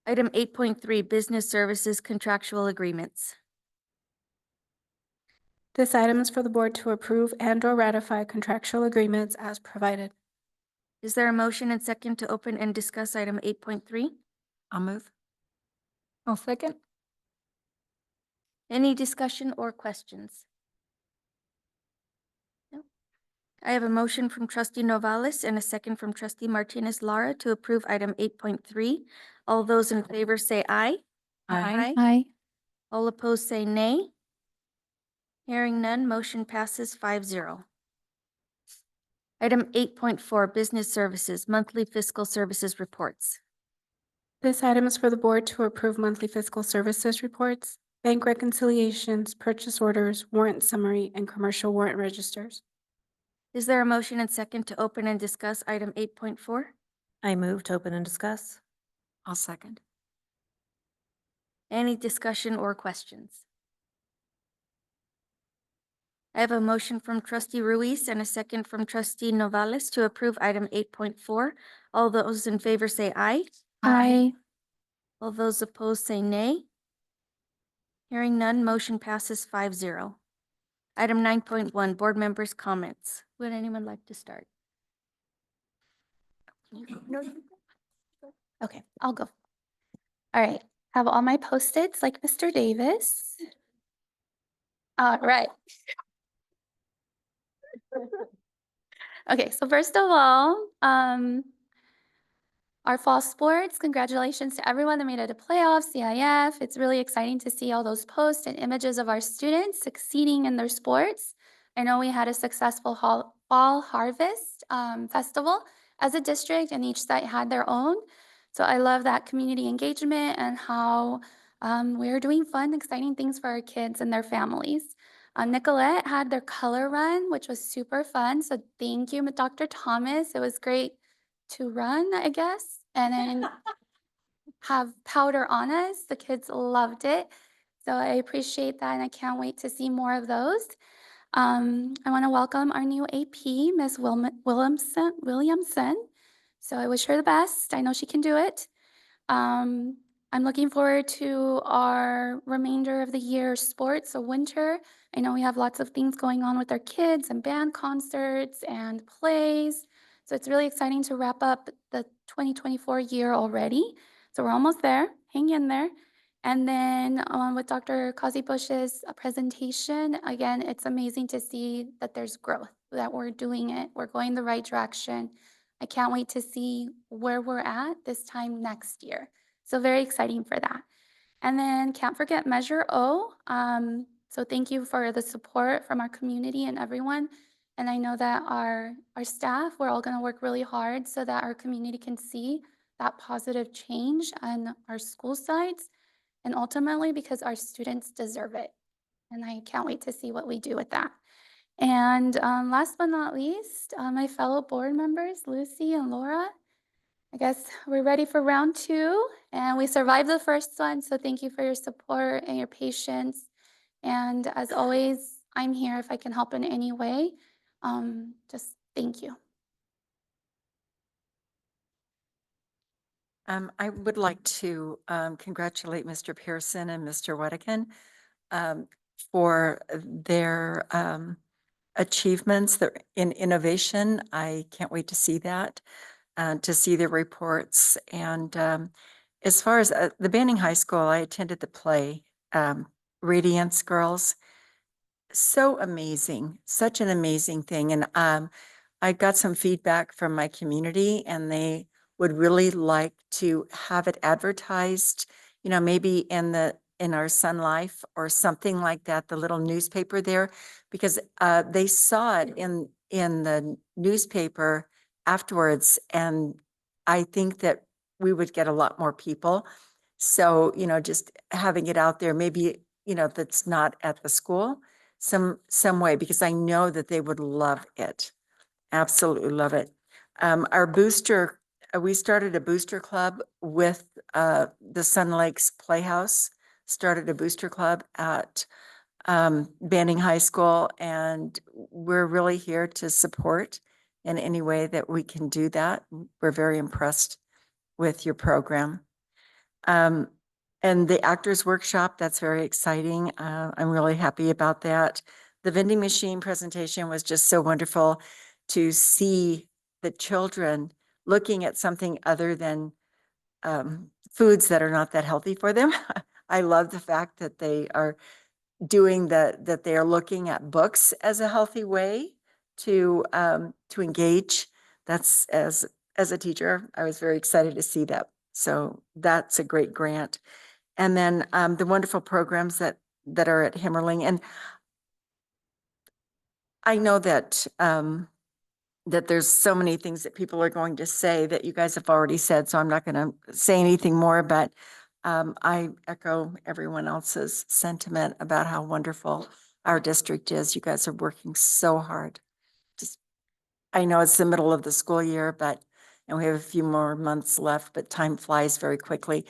Item 8.3, Business Services Contractual Agreements. This item is for the board to approve and/or ratify contractual agreements as provided. Is there a motion and second to open and discuss item 8.3? I'll move. I'll second. Any discussion or questions? No. I have a motion from trustee Novales and a second from trustee Martinez Lara to approve item 8.3. All those in favor say aye. Aye. All opposed say nay. Hearing none, motion passes 5-0. Item 8.4, Business Services, Monthly Fiscal Services Reports. This item is for the board to approve monthly fiscal services reports, bank reconciliations, purchase orders, warrant summary, and commercial warrant registers. Is there a motion and second to open and discuss item 8.4? I move to open and discuss. I'll second. Any discussion or questions? I have a motion from trustee Ruiz and a second from trustee Novales to approve item 8.4. All those in favor say aye. Aye. All those opposed say nay. Hearing none, motion passes 5-0. Item 9.1, board members' comments. Would anyone like to start? No. Okay, I'll go. All right, have all my Post-its like Mr. Davis. All right. Okay, so first of all, our fall sports, congratulations to everyone that made it to playoffs, CIF. It's really exciting to see all those posts and images of our students succeeding in their sports. I know we had a successful fall harvest festival as a district, and each site had their own. So I love that community engagement and how we're doing fun, exciting things for our kids and their families. Nicolette had their color run, which was super fun. So thank you, Dr. Thomas. It was great to run, I guess, and then have powder on us. The kids loved it. So I appreciate that, and I can't wait to see more of those. I want to welcome our new AP, Ms. Williamson. So I wish her the best. I know she can do it. I'm looking forward to our remainder of the year sports, so winter. I know we have lots of things going on with our kids and band concerts and plays. So it's really exciting to wrap up the 2024 year already. So we're almost there. Hang in there. And then with Dr. Kazi Bush's presentation, again, it's amazing to see that there's growth, that we're doing it. We're going the right direction. I can't wait to see where we're at this time next year. So very exciting for that. And then can't forget Measure O. So thank you for the support from our community and everyone. And I know that our staff, we're all going to work really hard so that our community can see that positive change on our school sites and ultimately because our students deserve it. And I can't wait to see what we do with that. And last but not least, my fellow board members, Lucy and Laura, I guess we're ready for round 2 and we survived the first one. So thank you for your support and your patience. And as always, I'm here if I can help in any way. Just thank you. I would like to congratulate Mr. Pearson and Mr. Wedekin for their achievements in innovation. I can't wait to see that, to see their reports. And as far as the Banning High School, I attended the play, Radiance Girls. So amazing, such an amazing thing. And I got some feedback from my community and they would really like to have it advertised, maybe in our Sun Life or something like that, the little newspaper there, because they saw it in the newspaper afterwards. And I think that we would get a lot more people. So, just having it out there, maybe, that's not at the school, some way, because I know that they would love it. Absolutely love it. Our booster, we started a booster club with the Sun Lakes Playhouse, started a booster club at Banning High School, and we're really here to support in any way that we can do that. We're very impressed with your program. And the Actors Workshop, that's very exciting. I'm really happy about that. The vending machine presentation was just so wonderful to see the children looking at something other than foods that are not that healthy for them. I love the fact that they are doing that they are looking at books as a healthy way to engage. That's as a teacher, I was very excited to see that. So that's a great grant. And then the wonderful programs that are at Himmerling. And I know that that there's so many things that people are going to say that you guys have already said, so I'm not going to say anything more, but I echo everyone else's sentiment about how wonderful our district is. You guys are working so hard. I know it's the middle of the school year, and we have a few more months left, but time flies very quickly.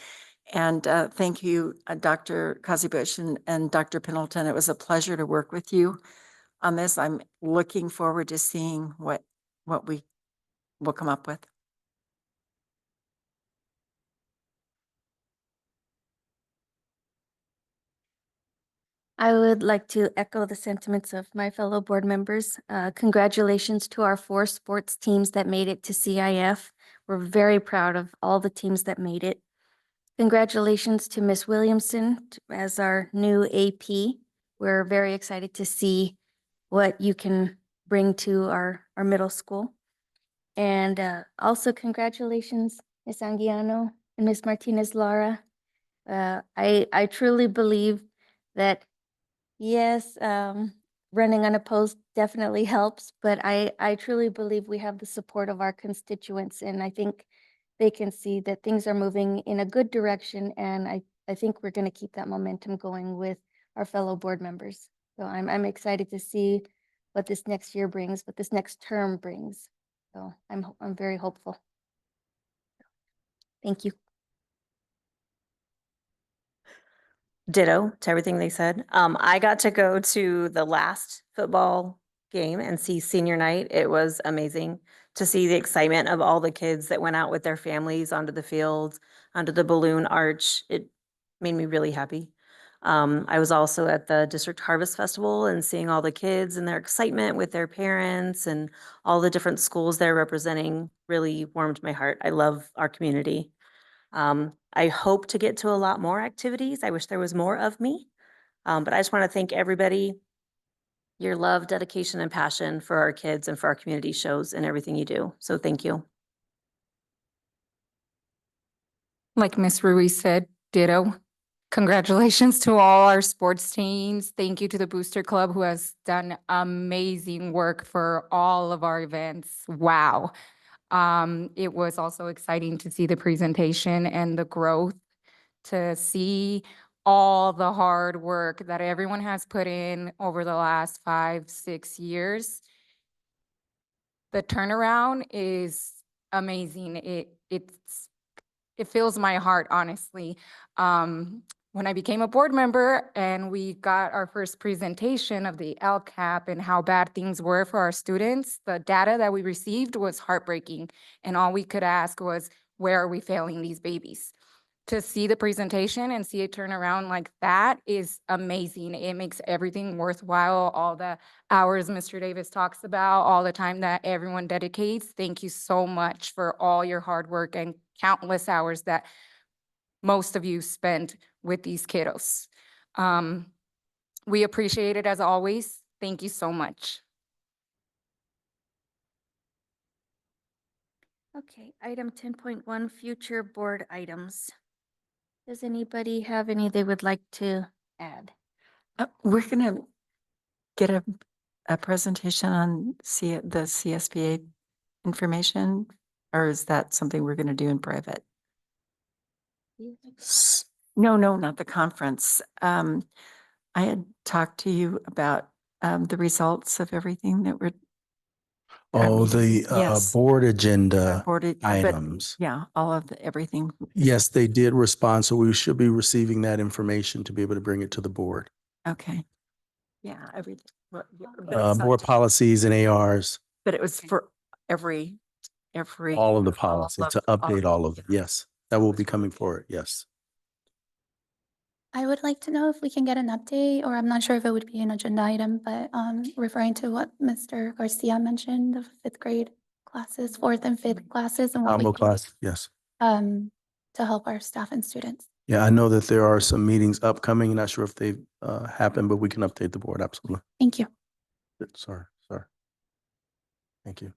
And thank you, Dr. Kazibush and Dr. Pendleton. It was a pleasure to work with you on this. I'm looking forward to seeing what we will come up with. I would like to echo the sentiments of my fellow board members. Congratulations to our 4 sports teams that made it to CIF. We're very proud of all the teams that made it. Congratulations to Miss Williamson as our new AP. We're very excited to see what you can bring to our middle school. And also congratulations, Ms. Anguiano and Ms. Martinez Lara. I truly believe that yes, running unopposed definitely helps, but I truly believe we have the support of our constituents, and I think they can see that things are moving in a good direction, and I think we're going to keep that momentum going with our fellow board members. So I'm excited to see what this next year brings, what this next term brings. So I'm very hopeful. Thank you. Ditto to everything they said. I got to go to the last football game and see senior night. It was amazing to see the excitement of all the kids that went out with their families onto the field. under the balloon arch. It made me really happy. I was also at the District Harvest Festival and seeing all the kids and their excitement with their parents and all the different schools they're representing really warmed my heart. I love our community. I hope to get to a lot more activities. I wish there was more of me. But I just want to thank everybody. Your love, dedication, and passion for our kids and for our community shows in everything you do. So thank you. Like Miss Ruiz said, ditto. Congratulations to all our sports teams. Thank you to the Booster Club who has done amazing work for all of our events. Wow. It was also exciting to see the presentation and the growth, to see all the hard work that everyone has put in over the last 5-6 years. The turnaround is amazing. It fills my heart, honestly. When I became a board member and we got our first presentation of the LCAP and how bad things were for our students, the data that we received was heartbreaking. And all we could ask was, where are we failing these babies? To see the presentation and see it turn around like that is amazing. It makes everything worthwhile. All the hours Mr. Davis talks about, all the time that everyone dedicates. Thank you so much for all your hard work and countless hours that most of you spent with these kiddos. We appreciate it as always. Thank you so much. Okay, item 10.1, future board items. Does anybody have any they would like to add? We're gonna get a presentation on the CSBA information, or is that something we're gonna do in private? No, not the conference. I had talked to you about the results of everything that we're. Oh, the yes, board agenda but items. yeah, all of everything. Yes, they did respond, so we should be receiving that information to be able to bring it to the board. Okay. Yeah, everything. But it's not Board just- policies and ARs, But it was for every. all of the policies, to update all of them. yeah. Yes, that will be coming forward. Yes. I would like to know if we can get an update, or I'm not sure if it would be an agenda item, but referring to what Mr. Garcia mentioned, the 5th grade classes, 4th and 5th classes, and what we Combo can class, yes. to help our staff and students. Yeah, I know that there are some meetings upcoming. Not sure if they've happened, but we can update the board. Absolutely. Thank you. Sorry. Thank you.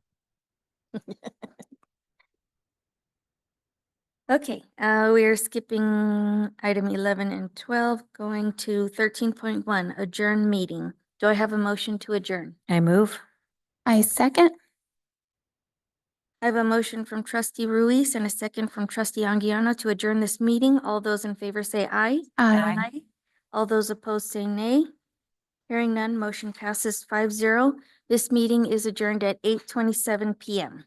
Okay, we are skipping item 11 and 12, going to 13.1, adjourn meeting. Do I have a motion to adjourn? I move. I second. I have a motion from trustee Ruiz and a second from trustee Anguiano to adjourn this meeting. All those in favor say aye. Aye. All those opposed say nay. Hearing none, motion passes 5-0. This meeting is adjourned at 8:27 p.m.